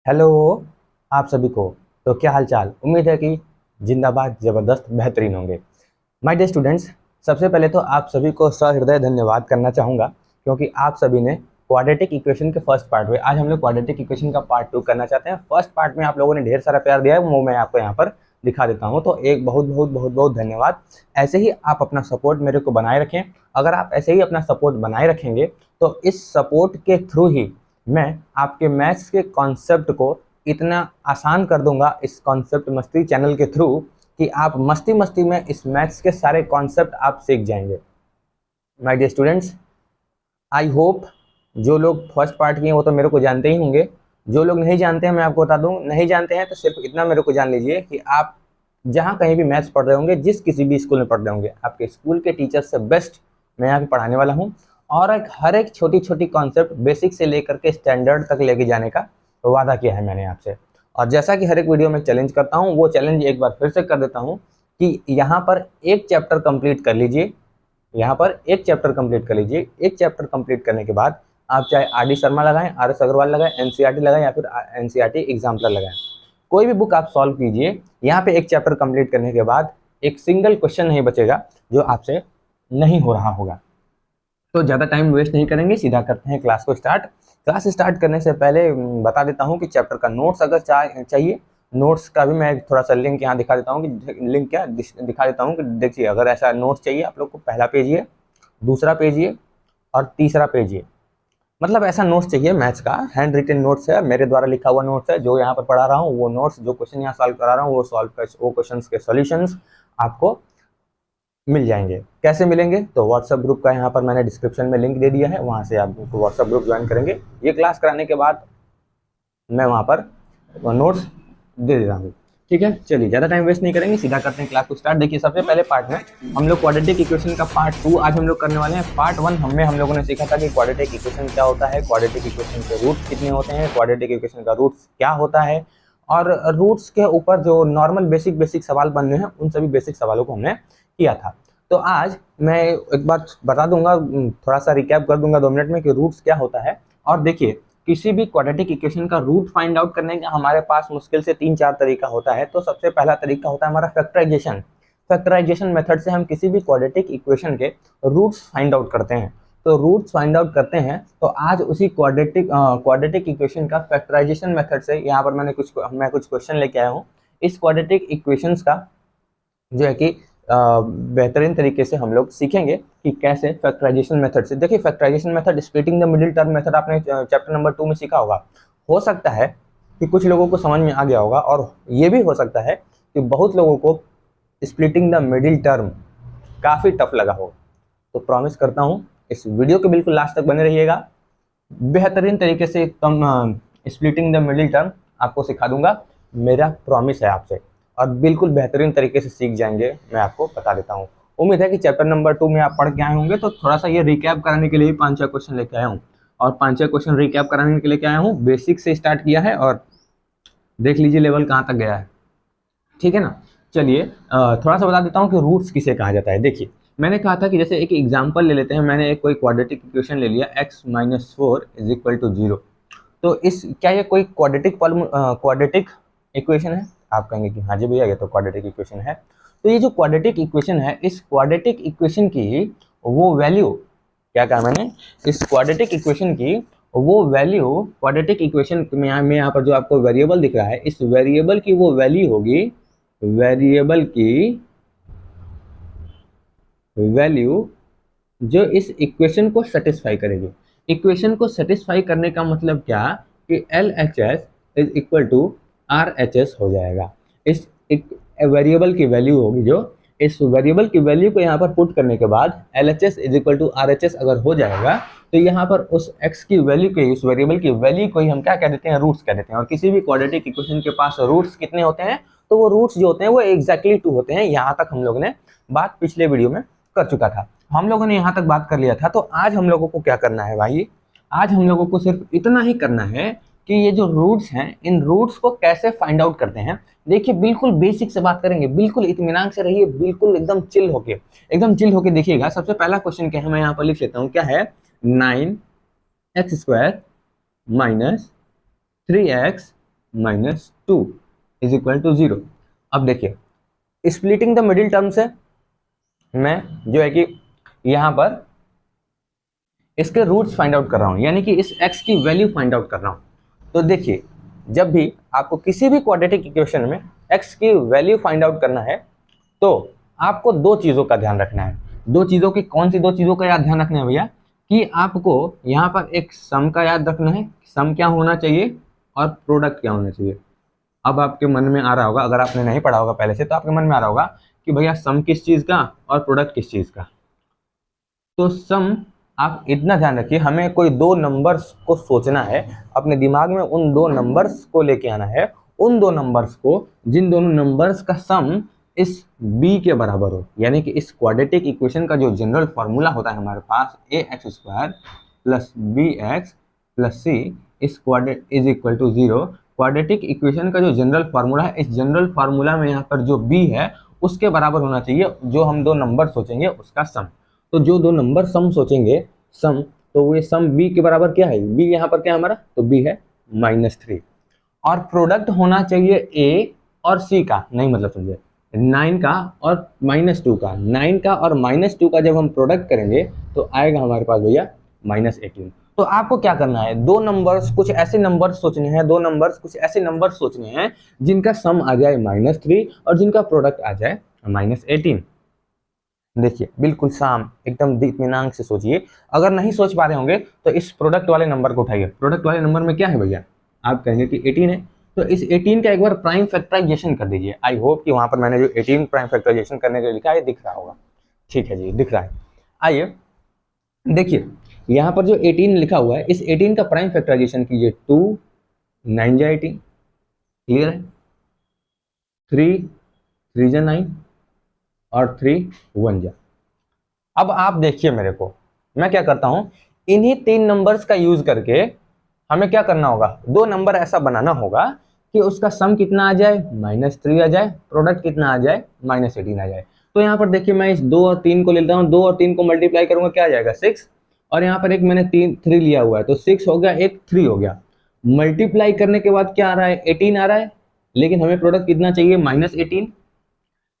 Hello आप सभी को। तो क्या हाल चाल, उम्मीद है कि जिंदाबाद ज़बरदस्त बेहतरीन होंगे। माय डियर स्टूडेंट्स, सबसे पहले तो आप सभी को सहृदय धन्यवाद करना चाहूँगा, क्योंकि आप सभी ने क्वाड्रेटिक इक्वेशन के फर्स्ट पार्ट में, आज हम लोग क्वाड्रेटिक इक्वेशन का पार्ट 2 करना चाहते हैं। फर्स्ट पार्ट में आप लोगों ने ढेर सारा प्यार दिया है, वो मैं आपको यहाँ पर दिखा देता हूँ। तो एक बहुत बहुत बहुत बहुत धन्यवाद। ऐसे ही आप अपना सपोर्ट मेरे को बनाए रखें। अगर आप ऐसे ही अपना सपोर्ट बनाए रखेंगे तो इस सपोर्ट के थ्रू ही मैं आपके मैथ्स के कॉन्सेप्ट को इतना आसान कर दूंगा, इस कॉन्सेप्ट मस्ती चैनल के थ्रू, कि आप मस्ती मस्ती में इस मैथ्स के सारे कॉन्सेप्ट आप सीख जाएंगे। My dear students, I hope जो लोग फर्स्ट पार्ट किए वो तो मेरे को जानते ही होंगे। जो लोग नहीं जानते हैं मैं आपको बता दूं, नहीं जानते हैं तो सिर्फ इतना मेरे को जान लीजिए कि आप जहां कहीं भी मैथ्स पढ़ रहे होंगे, जिस किसी भी स्कूल में पढ़ रहे होंगे, आपके स्कूल के टीचर से बेस्ट मैं यहाँ पे पढ़ाने वाला हूँ। और हर एक छोटी छोटी कॉन्सेप्ट बेसिक से लेकर के स्टैंडर्ड तक लेके जाने का वादा किया है मैंने आपसे। और जैसा कि हर एक वीडियो में चैलेंज करता हूँ, वो चैलेंज एक बार फिर से कर देता हूँ कि यहाँ पर एक चैप्टर कंप्लीट कर लीजिए। यहाँ पर एक चैप्टर कंप्लीट कर लीजिए। एक चैप्टर कंप्लीट करने के बाद आप चाहे आर डी शर्मा लगाएं, आर एस अग्रवाल लगाएं, एनसीईआरटी लगाएं या फिर एनसीईआरटी एग्जाम्पलर लगाएं, कोई भी बुक आप सॉल्व कीजिए। यहाँ पे एक चैप्टर कंप्लीट करने के बाद एक सिंगल क्वेश्चन नहीं बचेगा जो आपसे नहीं हो रहा होगा। तो ज़्यादा टाइम वेस्ट नहीं करेंगे, सीधा करते हैं क्लास को स्टार्ट। क्लास स्टार्ट करने से पहले बता देता हूँ कि चैप्टर का नोट्स अगर चाहिए, नोट्स का भी मैं थोड़ा सा लिंक यहाँ दिखा देता हूँ कि लिंक क्या दिखा देता हूँ कि देखिए, अगर ऐसा नोट्स चाहिए आप लोग को, पहला पेज ये, दूसरा पेज ये और तीसरा पेज ये, मतलब ऐसा नोट्स चाहिए मैथ्स का। हैंड रिटन नोट्स है, मेरे द्वारा लिखा हुआ नोट्स है। जो यहाँ पर पढ़ा रहा हूँ वो नोट्स, जो क्वेश्चन यहाँ सॉल्व करा रहा हूँ वो क्वेश्चन के सॉल्यूशंस आपको मिल जाएंगे। कैसे मिलेंगे? तो व्हाट्सएप ग्रुप का यहाँ पर मैंने डिस्क्रिप्शन में लिंक दे दिया है, वहाँ से आप व्हाट्सएप ग्रुप ज्वाइन करेंगे। ये क्लास कराने के बाद मैं वहाँ पर नोट्स दे दे रहा हूँ। ठीक है, चलिए ज़्यादा टाइम वेस्ट नहीं करेंगे, सीधा करते हैं क्लास को स्टार्ट। देखिए, सबसे पहले पार्ट में हम लोग क्वाड्रेटिक इक्वेशन का पार्ट 2 आज हम लोग करने वाले हैं। पार्ट 1 हम लोगों ने सीखा था कि क्वाड्रेटिक इक्वेशन क्या होता है, क्वाड्रेटिक इक्वेशन के रूट्स कितने होते हैं, क्वाड्रेटिक इक्वेशन का रूट्स क्या होता है, और रूट्स के ऊपर जो नॉर्मल बेसिक सवाल बनने हैं उन सभी बेसिक सवालों को हमने किया था। तो आज मैं एक बार बता दूंगा, थोड़ा सा रिकैप कर दूंगा 2 मिनट में कि रूट्स क्या होता है। और देखिए, किसी भी क्वाड्रेटिक इक्वेशन का रूट फाइंड आउट करने का हमारे पास मुश्किल से 3-4 तरीका होता है। तो सबसे पहला तरीका होता है हमारा फैक्टराइजेशन। फैक्टराइजेशन मेथड से हम किसी भी क्वाड्रेटिक इक्वेशन के रूट्स फाइंड आउट करते हैं। तो रूट्स फाइंड आउट करते हैं, तो आज उसी क्वाड्रेटिक इक्वेशन का फैक्टराइजेशन मेथड से यहाँ पर मैं कुछ क्वेश्चन लेके आया हूँ। इस क्वाड्रेटिक इक्वेशंस का जो है कि बेहतरीन तरीके से हम लोग सीखेंगे कि कैसे फैक्टराइजेशन मेथड से। देखिए, factorisation method, splitting the middle term method आपने चैप्टर नंबर 2 में सीखा होगा। हो सकता है कि कुछ लोगों को समझ में आ गया होगा, और ये भी हो सकता है कि बहुत लोगों को स्प्लिटिंग द मिडिल टर्म काफ़ी टफ लगा हो। तो प्रॉमिस करता हूँ इस वीडियो के बिल्कुल लास्ट तक बने रहिएगा, बेहतरीन तरीके से स्प्लिटिंग द मिडिल टर्म आपको सिखा दूंगा, मेरा प्रॉमिस है आपसे। और बिल्कुल बेहतरीन तरीके से सीख जाएंगे, मैं आपको बता देता हूँ। उम्मीद है कि चैप्टर नंबर 2 में आप पढ़ के आए होंगे। तो थोड़ा सा ये रिकैप कराने के लिए 5-6 क्वेश्चन लेके आया हूँ, और 5-6 क्वेश्चन रिकैप कराने के लिए क्या आया हूँ, बेसिक से स्टार्ट किया है और देख लीजिए लेवल कहाँ तक गया है। ठीक है ना। चलिए थोड़ा सा बता देता हूँ कि रूट्स किसे कहा जाता है। देखिए, मैंने कहा था कि जैसे एक एग्जाम्पल ले लेते हैं। मैंने एक कोई क्वाड्रेटिक इक्वेशन ले लिया, x-4 = 0। तो इस क्या ये कोई क्वाड्रेटिक इक्वेशन है? आप कहेंगे कि हाँ जी भैया, ये तो क्वाड्रेटिक इक्वेशन है। तो ये जो क्वाड्रेटिक इक्वेशन है, इस क्वाड्रेटिक इक्वेशन की वो वैल्यू, क्या कहा मैंने, इस क्वाड्रेटिक इक्वेशन की वो वैल्यू, क्वाड्रेटिक इक्वेशन में यहाँ पर जो आपको वेरिएबल दिख रहा है, इस वेरिएबल की वो वैल्यू होगी, वेरिएबल की वैल्यू जो इस इक्वेशन को सेटिस्फाई करेगी। इक्वेशन को सेटिस्फाई करने का मतलब क्या कि LHS = RHS हो जाएगा। इस वेरिएबल की वैल्यू होगी, जो इस वेरिएबल की वैल्यू को यहाँ पर पुट करने के बाद LHS = RHS अगर हो जाएगा, तो यहाँ पर उस x की वैल्यू को, उस वेरिएबल की वैल्यू को ही हम क्या कह देते हैं, रूट्स कह देते हैं। और किसी भी क्वाड्रेटिक इक्वेशन के पास रूट्स कितने होते हैं, तो वो रूट्स जो होते हैं वो एग्जैक्टली 2 होते हैं। यहाँ तक हम लोगों ने बात पिछले वीडियो में कर चुका था, हम लोगों ने यहाँ तक बात कर लिया था। तो आज हम लोगों को क्या करना है भाई, आज हम लोगों को सिर्फ इतना ही करना है कि ये जो रूट्स हैं, इन रूट्स को कैसे फाइंड आउट करते हैं। देखिए, बिल्कुल बेसिक से बात करेंगे, बिल्कुल इत्मीनान से रहिए, बिल्कुल एकदम चिल होके देखिएगा। सबसे पहला क्वेश्चन क्या है, मैं यहाँ पर लिख लेता हूँ, क्या है, 9x² - 3x -2 is equal to 0। अब देखिए स्प्लिटिंग द मिडिल टर्म से मैं जो है कि यहाँ पर इसके रूट्स फाइंड आउट कर रहा हूँ, यानी कि इस x की वैल्यू फाइंड आउट कर रहा हूँ। तो देखिए जब भी आपको किसी भी क्वाड्रेटिक इक्वेशन में x की वैल्यू फाइंड आउट करना है तो आपको दो चीज़ों का ध्यान रखना है। दो चीज़ों की, कौन सी दो चीज़ों का याद ध्यान रखना है भैया? कि आपको यहाँ पर एक सम का याद रखना है, सम क्या होना चाहिए और प्रोडक्ट क्या होना चाहिए। अब आपके मन में आ रहा होगा, अगर आपने नहीं पढ़ा होगा पहले से, तो आपके मन में आ रहा होगा कि भैया सम किस चीज़ का और प्रोडक्ट किस चीज़ का। तो सम, आप इतना ध्यान रखिए, हमें कोई दो नंबर्स को सोचना है, अपने दिमाग में उन दो नंबर्स को लेके आना है, उन दो नंबर्स को जिन दोनों नंबर्स का सम इस b के बराबर हो, यानी कि इस क्वाड्रेटिक इक्वेशन का जो जनरल फार्मूला होता है हमारे पास ax² plus bx plus c इस quadrate is equal to 0। Quadratic equation का जो जनरल फार्मूला है, इस जनरल फार्मूला में यहाँ पर जो b है उसके बराबर होना चाहिए जो हम दो नंबर सोचेंगे उसका सम। तो जो दो नंबर सम सोचेंगे सम, तो वो सम b के बराबर क्या है? b यहाँ पर क्या है हमारा? तो b है -3। और प्रोडक्ट होना चाहिए a और c का, नहीं मतलब समझे, 9 का और -2 का। 9 का और -2 का जब हम प्रोडक्ट करेंगे तो आएगा हमारे पास भैया -18। तो आपको क्या करना है? दो नंबर्स, कुछ ऐसे नंबर्स सोचने हैं, दो नंबर्स कुछ ऐसे नंबर्स सोचने हैं जिनका सम आ जाए -3 और जिनका प्रोडक्ट आ जाए -18। देखिए बिल्कुल शाम एकदम इत्मीनान से सोचिए। अगर नहीं सोच पा रहे होंगे तो इस प्रोडक्ट वाले नंबर को उठाइए। प्रोडक्ट वाले नंबर में क्या है भैया? आप कहेंगे कि 18 है, तो इस 18 का एक बार प्राइम फैक्टराइजेशन कर दीजिए। आई होप कि वहां पर मैंने जो 18 प्राइम फैक्टराइजेशन करने के लिए लिखा है दिख रहा होगा। ठीक है जी, दिख रहा है। आइए देखिए यहाँ पर जो 18 लिखा हुआ है, इस 18 का प्राइम फैक्टराइजेशन कीजिए। 2 9 जा 18, क्लियर है? 3 3 जा 9 और 3 1 जा। अब आप देखिए मेरे को, मैं क्या करता हूं, इन्हीं तीन नंबर्स का यूज करके हमें क्या करना होगा? दो नंबर ऐसा बनाना होगा कि उसका सम कितना आ जाए? -3 आ जाए, प्रोडक्ट कितना आ जाए? -18 आ जाए। तो यहाँ पर देखिए मैं इस 2 और 3 को लेता हूँ, 2 और 3 को मल्टीप्लाई करूंगा, क्या आ जाएगा? 6। और यहाँ पर एक मैंने 3 लिया हुआ है, तो 6 हो गया, एक 3 हो गया। मल्टीप्लाई करने के बाद क्या आ रहा है? 18 आ रहा है, लेकिन हमें प्रोडक्ट कितना चाहिए? -18।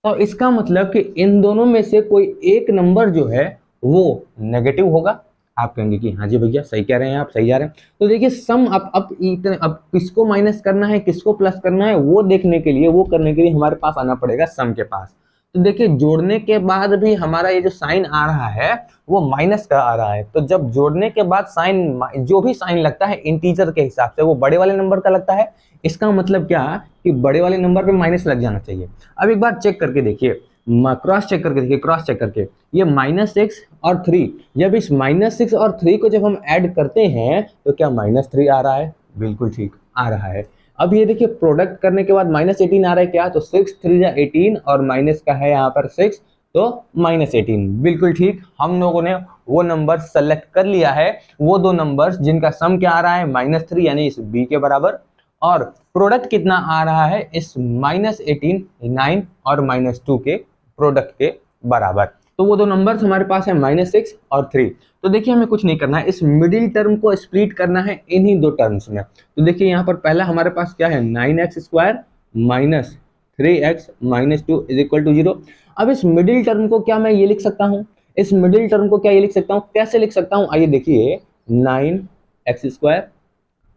तो इसका मतलब कि इन दोनों में से कोई एक नंबर जो है वो नेगेटिव होगा। आप कहेंगे कि हाँ जी भैया सही कह रहे हैं आप, सही जा रहे हैं। तो देखिए सम अब किसको माइनस करना है किसको प्लस करना है वो देखने के लिए, वो करने के लिए हमारे पास आना पड़ेगा सम के पास। तो देखिए जोड़ने के बाद भी हमारा ये जो साइन आ रहा है वो माइनस का आ रहा है। तो जब जोड़ने के बाद साइन, जो भी साइन लगता है इंटीजर के हिसाब से वो बड़े वाले नंबर का लगता है। इसका मतलब क्या कि बड़े वाले नंबर पे माइनस लग जाना चाहिए। अब एक बार चेक करके देखिए, क्रॉस चेक करके देखिए, क्रॉस चेक करके ये -6 और 3, जब इस -6 और 3 को जब हम ऐड करते हैं तो क्या -3 आ रहा है? बिल्कुल ठीक आ रहा है। अब ये देखिए प्रोडक्ट करने के बाद -18 आ रहा है, क्या? तो 6 3 जा 18 और माइनस का है यहाँ पर 6, तो -18। बिल्कुल ठीक, हम लोगों ने वो नंबर सेलेक्ट कर लिया है, वो दो नंबर्स जिनका सम क्या आ रहा है? -3 यानी इस b के बराबर, और प्रोडक्ट कितना आ रहा है? इस -18 9 और -2 के प्रोडक्ट के बराबर। तो वो दो नंबर्स हमारे पास है -6 और 3। तो देखिए हमें कुछ नहीं करना है, इस मिडिल टर्म को स्प्लिट करना है इन्हीं दो टर्म्स में। तो देखिए यहाँ पर पहला हमारे पास क्या है? 9x² minus 3x minus 2 is equal to 0। अब इस मिडिल टर्म को क्या मैं ये लिख सकता हूँ? इस मिडिल टर्म को क्या ये लिख सकता हूँ? कैसे लिख सकता हूँ? आइए देखिए, 9x²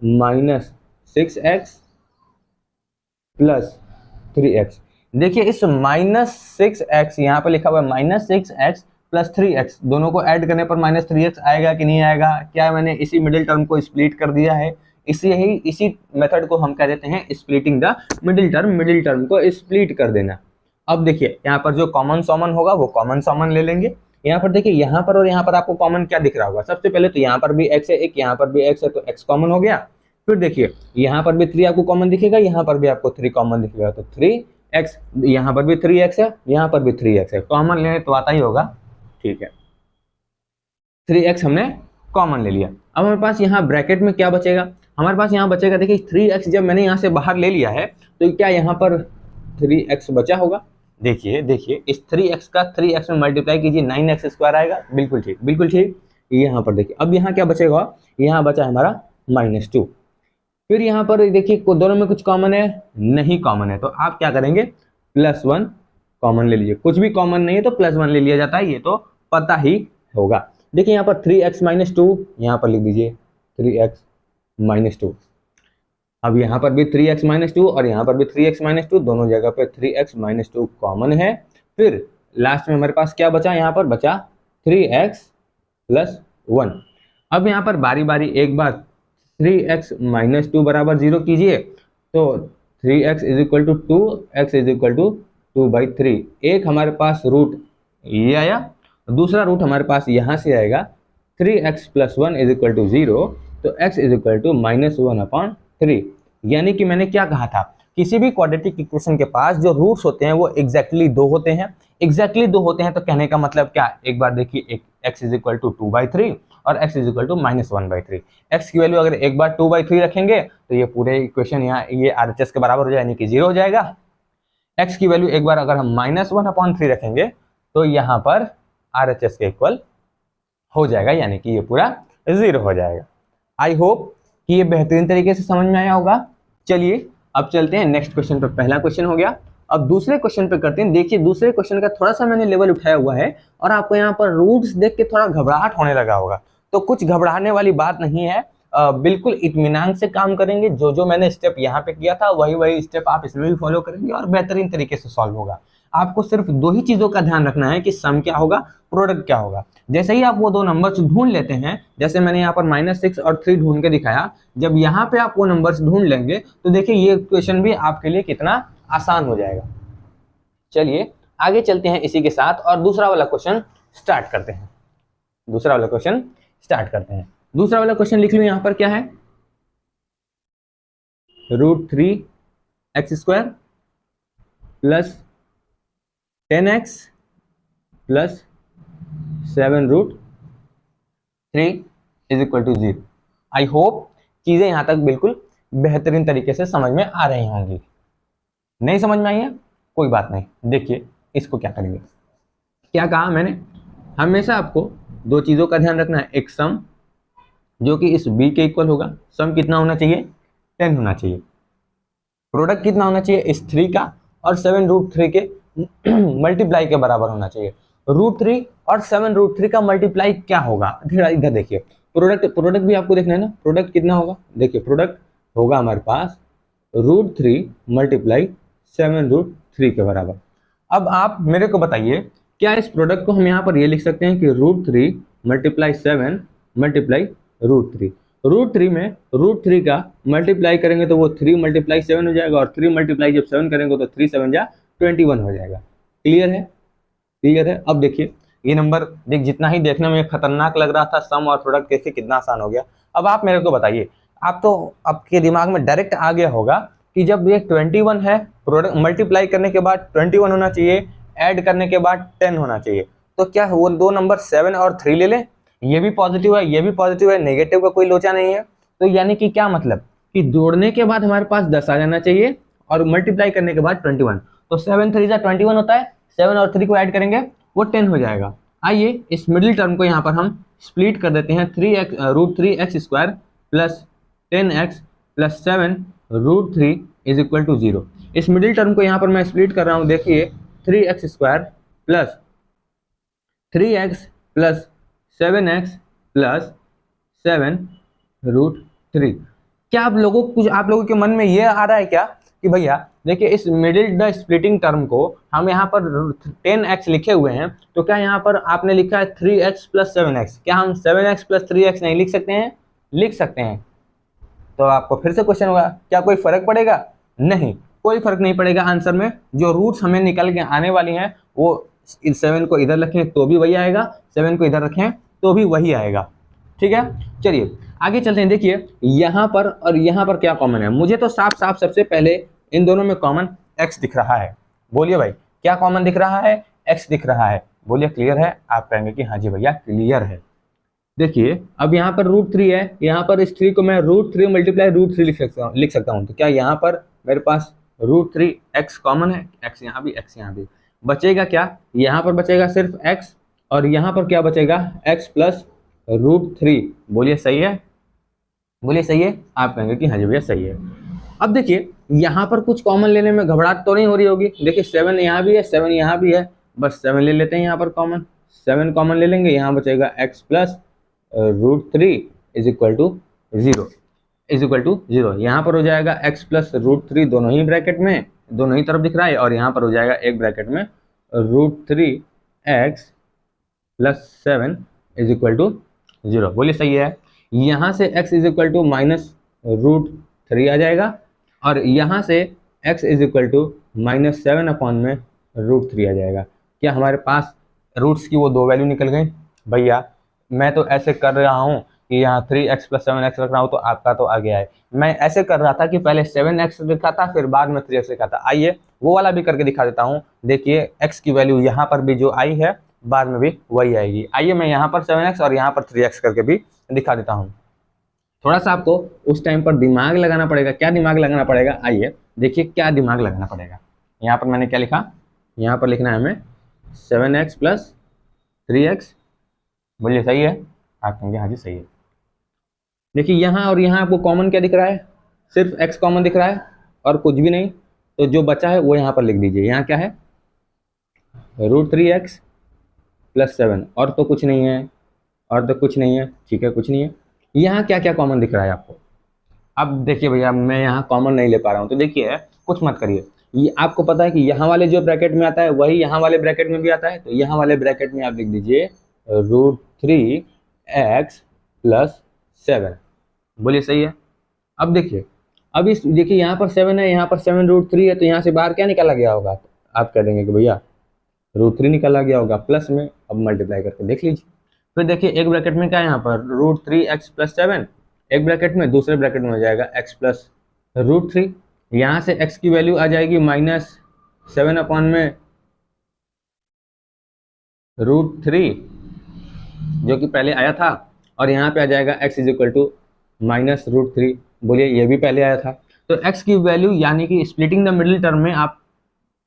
minus 6x plus 3x। देखिए इस -6x यहाँ पर लिखा हुआ है, -6x प्लस 3x, दोनों को ऐड करने पर -3x आएगा कि नहीं आएगा? क्या मैंने इसी मिडिल टर्म को स्प्लिट कर दिया है? इसी मेथड को हम कह देते हैं splitting the middle term. Middle term को स्प्लिट कर देना। अब देखिए यहाँ पर जो कॉमन सॉमन होगा वो कॉमन सॉमन ले लेंगे। यहाँ पर देखिए, यहाँ पर और यहाँ पर आपको कॉमन क्या दिख रहा होगा? सबसे पहले तो यहाँ पर भी x है, एक यहाँ पर भी x है, तो x कॉमन हो गया। फिर देखिए यहाँ पर भी 3 आपको कॉमन दिखेगा, यहाँ पर भी आपको 3 कॉमन दिखेगा, तो 3x, यहाँ पर भी 3x है, यहाँ पर भी 3x है, कॉमन लेने तो आता ही होगा। ठीक है, 3x हमने कॉमन ले लिया। अब हमारे पास यहाँ ब्रैकेट में क्या बचेगा? हमारे पास यहाँ बचेगा, देखिए 3x जब मैंने यहाँ से बाहर ले लिया है तो क्या यहाँ पर 3x बचा होगा? देखिए इस 3x का 3x में मल्टीप्लाई कीजिए, 9x² आएगा। बिल्कुल ठीक, बिल्कुल ठीक। यहाँ पर देखिए अब यहाँ क्या बचेगा? यहाँ बचा हमारा -2। फिर यहाँ पर देखिए दोनों में कुछ कॉमन है, नहीं कॉमन है, तो आप क्या करेंगे, +1 कॉमन ले लीजिए। कुछ भी कॉमन नहीं है तो +1 ले लिया जाता है, ये तो पता ही होगा। देखिए यहाँ पर 3x - 2, यहाँ पर लिख दीजिए 3x - 2। अब यहाँ पर भी 3x - 2 और यहाँ पर भी 3x - 2, दोनों जगह पे 3x - 2 कॉमन है। फिर लास्ट में हमारे पास क्या बचा, यहाँ पर बचा 3x + 1। अब यहाँ पर बारी बारी एक बार 3x - 2 बराबर 0 कीजिए, तो 3x = 2, x = 2/3। एक हमारे पास रूट ये आया, दूसरा रूट हमारे पास यहाँ से आएगा 3x + 1 = 0, तो x = -1/3। यानी कि मैंने क्या कहा था, किसी भी क्वाड्रेटिक इक्वेशन के पास जो रूट्स होते हैं वो एग्जैक्टली 2 होते हैं। एग्जैक्टली 2 होते हैं तो कहने का मतलब क्या, एक बार देखिए, एक x = 2/3 और x = -1/3। x की वैल्यू अगर एक बार 2/3 रखेंगे तो ये पूरे इक्वेशन यहाँ ये RHS के बराबर हो जाए, यानी कि 0 हो जाएगा। x की वैल्यू एक बार अगर हम -1/3 रखेंगे तो यहाँ पर RHS के इक्वल हो जाएगा, यानी कि ये पूरा 0 हो जाएगा। आई होप कि ये बेहतरीन तरीके से समझ में आया होगा। चलिए अब चलते हैं नेक्स्ट क्वेश्चन पर। पहला क्वेश्चन हो गया, अब दूसरे क्वेश्चन पे करते हैं। देखिए दूसरे क्वेश्चन का थोड़ा सा मैंने लेवल उठाया हुआ है और आपको यहाँ पर रूट्स देख के थोड़ा घबराहट होने लगा होगा, तो कुछ घबराने वाली बात नहीं है। बिल्कुल इत्मीनान से काम करेंगे। जो जो मैंने स्टेप यहाँ पे किया था वही वही स्टेप आप इसमें भी फॉलो करेंगे और बेहतरीन तरीके से सॉल्व होगा। आपको सिर्फ 2 ही चीजों का ध्यान रखना है कि सम क्या होगा, प्रोडक्ट क्या होगा। जैसे ही आप वो 2 नंबर्स ढूंढ लेते हैं, जैसे मैंने यहाँ पर -6 और 3 ढूंढ के दिखाया, जब यहाँ पे आप वो नंबर्स ढूंढ लेंगे तो देखिए ये क्वेश्चन भी आपके लिए कितना आसान हो जाएगा। चलिए आगे चलते हैं इसी के साथ और दूसरा वाला क्वेश्चन स्टार्ट करते हैं। दूसरा वाला क्वेश्चन लिख लो, यहाँ पर क्या है, √3x² + 10x + 7√3 = 0। आई होप चीजें यहां तक बिल्कुल बेहतरीन तरीके से समझ में आ रही होंगी। नहीं समझ में आई है कोई बात नहीं। देखिए इसको क्या करेंगे, क्या कहा मैंने, हमेशा आपको 2 चीजों का ध्यान रखना है। एक सम जो कि इस b के इक्वल होगा, सम कितना होना चाहिए, 10 होना चाहिए। प्रोडक्ट कितना होना चाहिए, इस 3 का और 7√3 के मल्टीप्लाई के बराबर होना चाहिए। √3 और 7√3 का मल्टीप्लाई क्या होगा, इधर देखिए, प्रोडक्ट भी आपको देखना है ना। प्रोडक्ट कितना होगा, देखिए प्रोडक्ट होगा हमारे पास √3 × 7√3 के बराबर। अब आप मेरे को बताइए, क्या इस प्रोडक्ट को हम यहाँ पर ये लिख सकते हैं कि √3 × 7 × √3। √3 में √3 का मल्टीप्लाई करेंगे तो वो 3 × 7 हो जाएगा, और 3 × जब 7 करेंगे तो 3 7 जा 21 हो जाएगा। क्लियर है, क्लियर है। अब देखिए ये नंबर जितना ही देखने में खतरनाक लग रहा था, सम और प्रोडक्ट देखिए कितना आसान हो गया। अब आप मेरे को बताइए, आप तो आपके दिमाग में डायरेक्ट आ गया होगा कि जब ये 21 है, प्रोडक्ट मल्टीप्लाई करने के बाद 21 होना चाहिए, ऐड करने के बाद 10 होना चाहिए, तो क्या वो 2 नंबर 7 और 3 ले लें, ये भी पॉजिटिव है ये भी पॉजिटिव है, नेगेटिव का कोई लोचा नहीं है। तो यानी कि क्या मतलब कि जोड़ने के बाद हमारे पास 10 आ जाना चाहिए और मल्टीप्लाई करने के बाद 21, तो 7 3 21 होता है, 7 और 3 को ऐड करेंगे वो 10 हो जाएगा। आइए इस मिडिल टर्म को यहाँ पर हम स्प्लिट कर देते हैं, √3x² + 10x + 7√3 = 0। इस मिडिल टर्म को यहाँ पर मैं स्प्लिट कर रहा हूँ। देखिए 3x² + 3x + 7x + 7√3। क्या आप लोगों के मन में ये आ रहा है क्या कि भैया देखिए इस मिडिल द स्प्लिटिंग टर्म को हम यहाँ पर 10x लिखे हुए हैं, तो क्या यहाँ पर आपने लिखा है 3x + 7x, क्या हम 7x + 3x नहीं लिख सकते हैं, लिख सकते हैं। तो आपको फिर से क्वेश्चन होगा, क्या कोई फर्क पड़ेगा, नहीं कोई फर्क नहीं पड़ेगा आंसर में। जो रूट्स हमें निकल के आने वाली हैं वो 7 को इधर रखें तो भी वही आएगा, 7 को इधर रखें तो भी वही आएगा। ठीक है, चलिए आगे चलते हैं। देखिए यहाँ पर और यहाँ पर क्या कॉमन है, मुझे तो साफ साफ सबसे पहले इन दोनों में कॉमन x दिख रहा है। बोलिए भाई क्या कॉमन दिख रहा है, x दिख रहा है। बोलिए क्लियर है, आप कहेंगे कि हाँ जी भैया क्लियर है। देखिए अब यहाँ पर √3 है, यहाँ पर इस 3 को मैं √3 × √3 लिख सकता हूँ। तो क्या यहाँ पर मेरे पास √3 x कॉमन है, x यहाँ भी बचेगा, क्या यहाँ पर बचेगा सिर्फ x और यहाँ पर क्या बचेगा x + √3। बोलिए सही है, बोलिए सही है, आप कहेंगे कि हाँ जी भैया सही है। अब देखिए यहाँ पर कुछ कॉमन लेने में घबराहट तो नहीं हो रही होगी। देखिए 7 यहाँ भी है, 7 यहाँ भी है, बस 7 ले लेते हैं यहाँ पर कॉमन। 7 कॉमन ले लेंगे, यहाँ बचेगा x plus √3 is equal to 0 यहाँ पर हो जाएगा x प्लस √3 दोनों ही ब्रैकेट में, दोनों ही तरफ दिख रहा है, और यहाँ पर हो जाएगा एक ब्रैकेट में √3x plus 7 is equal to 0। बोलिए सही है। यहाँ से x इज इक्वल टू -√3 आ जाएगा, और यहाँ से x is equal to -7 upon में √3 आ जाएगा। क्या हमारे पास रूट्स की वो दो वैल्यू निकल गई? भैया मैं तो ऐसे कर रहा हूँ कि यहाँ 3x प्लस 7x रख रहा हूँ, तो आपका तो आ गया है। मैं ऐसे कर रहा था कि पहले 7x लिखा था, फिर बाद में 3x लिखा था। आइए वो वाला भी करके दिखा देता हूँ। देखिए x की वैल्यू यहाँ पर भी जो आई है, बाद में भी वही आएगी। आइए मैं यहाँ पर 7x और यहाँ पर 3x करके भी दिखा देता हूँ। थोड़ा सा आपको उस टाइम पर दिमाग लगाना पड़ेगा। क्या दिमाग लगाना पड़ेगा? आइए देखिए क्या दिमाग लगाना पड़ेगा। यहाँ पर मैंने क्या लिखा? यहाँ पर लिखना है हमें 7x प्लस 3x। बोलिए सही है, आप कहेंगे हाँ जी सही है। देखिए यहाँ और यहाँ आपको कॉमन क्या दिख रहा है? सिर्फ x कॉमन दिख रहा है और कुछ भी नहीं। तो जो बचा है वो यहाँ पर लिख दीजिए। यहाँ क्या है? √3x प्लस 7, और तो कुछ नहीं है, और तो कुछ नहीं है। ठीक है, कुछ नहीं है। यहाँ क्या क्या कॉमन दिख रहा है आपको? अब देखिए भैया मैं यहाँ कॉमन नहीं ले पा रहा हूँ, तो देखिए कुछ मत करिए। ये आपको पता है कि यहाँ वाले जो ब्रैकेट में आता है वही यहाँ वाले ब्रैकेट में भी आता है, तो यहाँ वाले ब्रैकेट में आप लिख दीजिए √3x प्लस 7। बोलिए सही है। अब देखिए, अब इस देखिए यहाँ पर 7 है, यहाँ पर 7√3 है, तो यहाँ से बाहर क्या निकाला गया होगा? आप कह देंगे कि भैया √3 निकाला गया होगा प्लस में। अब मल्टीप्लाई करके देख लीजिए। फिर देखिए एक ब्रैकेट में क्या है यहाँ पर √3x प्लस 7, एक ब्रैकेट में, दूसरे ब्रैकेट में हो जाएगा x प्लस √3। यहाँ से x की वैल्यू आ जाएगी -7 अपॉन में √3 जो कि पहले आया था, और यहाँ पे आ जाएगा x इज इक्वल टू -√3। बोलिए ये भी पहले आया था। तो x की वैल्यू यानी कि स्प्लिटिंग द मिडिल टर्म में आप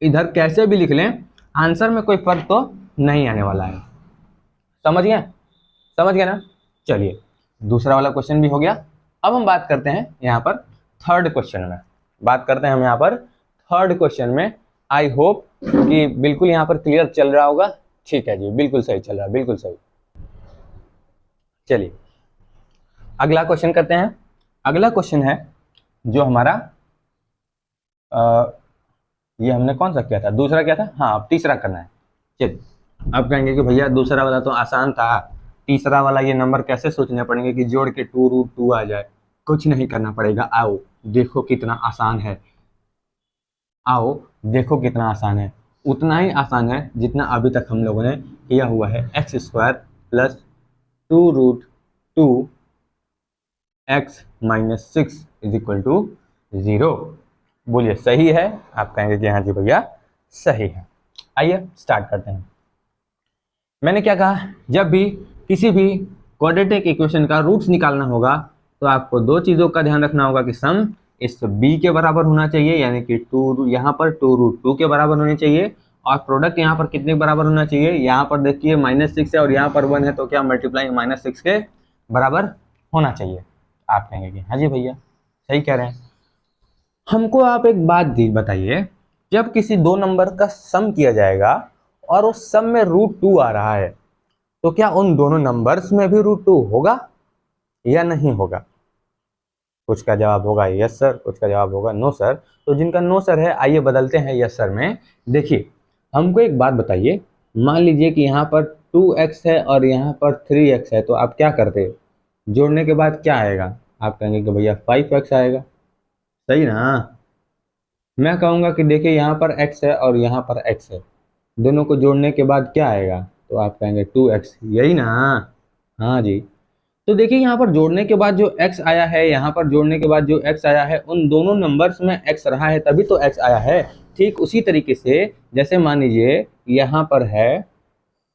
इधर कैसे भी लिख लें, आंसर में कोई फर्क तो नहीं आने वाला है। समझ गए? समझ गए ना? चलिए दूसरा वाला क्वेश्चन भी हो गया। अब हम बात करते हैं यहाँ पर थर्ड क्वेश्चन में। बात करते हैं हम यहाँ पर थर्ड क्वेश्चन में। आई होप कि बिल्कुल यहाँ पर क्लियर चल रहा होगा। ठीक है जी, बिल्कुल सही चल रहा है, बिल्कुल सही। चलिए अगला क्वेश्चन करते हैं। अगला क्वेश्चन है जो हमारा ये हमने कौन सा किया था? दूसरा क्या था? हाँ अब तीसरा करना है। चलिए अब कहेंगे कि भैया दूसरा वाला तो आसान था, तीसरा वाला ये नंबर कैसे सोचने पड़ेंगे कि जोड़ के 2√2 आ जाए। कुछ नहीं करना पड़ेगा, आओ देखो कितना आसान है। आओ देखो कितना आसान है। उतना ही आसान है जितना अभी तक हम लोगों ने किया हुआ है। x² plus 2√2 x minus 6 is equal to 0। बोलिए सही है, आप कहेंगे कि हाँ जी भैया सही है। आइए स्टार्ट करते हैं। मैंने क्या कहा? जब भी किसी भी क्वाड्रेटिक इक्वेशन का रूट्स निकालना होगा तो आपको दो चीज़ों का ध्यान रखना होगा कि सम इस b के बराबर होना चाहिए, यानी कि 2 यहाँ पर 2√2 के बराबर होनी चाहिए, और प्रोडक्ट यहाँ पर कितने के बराबर होना चाहिए? यहाँ पर देखिए -6 है और यहाँ पर 1 है, तो क्या मल्टीप्लाई -6 के बराबर होना चाहिए। आप कहेंगे कि हाँ जी भैया सही कह रहे हैं। हमको आप एक बात बताइए, जब किसी दो नंबर का सम किया जाएगा और उस सम में √2 आ रहा है, तो क्या उन दोनों नंबर्स में भी √2 होगा या नहीं होगा? कुछ का जवाब होगा यस सर, कुछ का जवाब होगा नो सर। तो जिनका नो सर है आइए बदलते हैं यस सर में। देखिए हमको एक बात बताइए, मान लीजिए कि यहाँ पर 2x है और यहाँ पर 3x है, तो आप क्या करते? जोड़ने के बाद क्या आएगा? आप कहेंगे कि भैया 5x आएगा। सही ना? मैं कहूँगा कि देखिए यहाँ पर x है और यहाँ पर x है, दोनों को जोड़ने के बाद क्या आएगा? तो आप कहेंगे 2x। यही ना? हाँ जी। तो देखिए यहाँ पर जोड़ने के बाद जो x आया है, यहाँ पर जोड़ने के बाद जो x आया है, उन दोनों नंबर्स में x रहा है तभी तो x आया है। ठीक उसी तरीके से जैसे मान लीजिए यहाँ पर है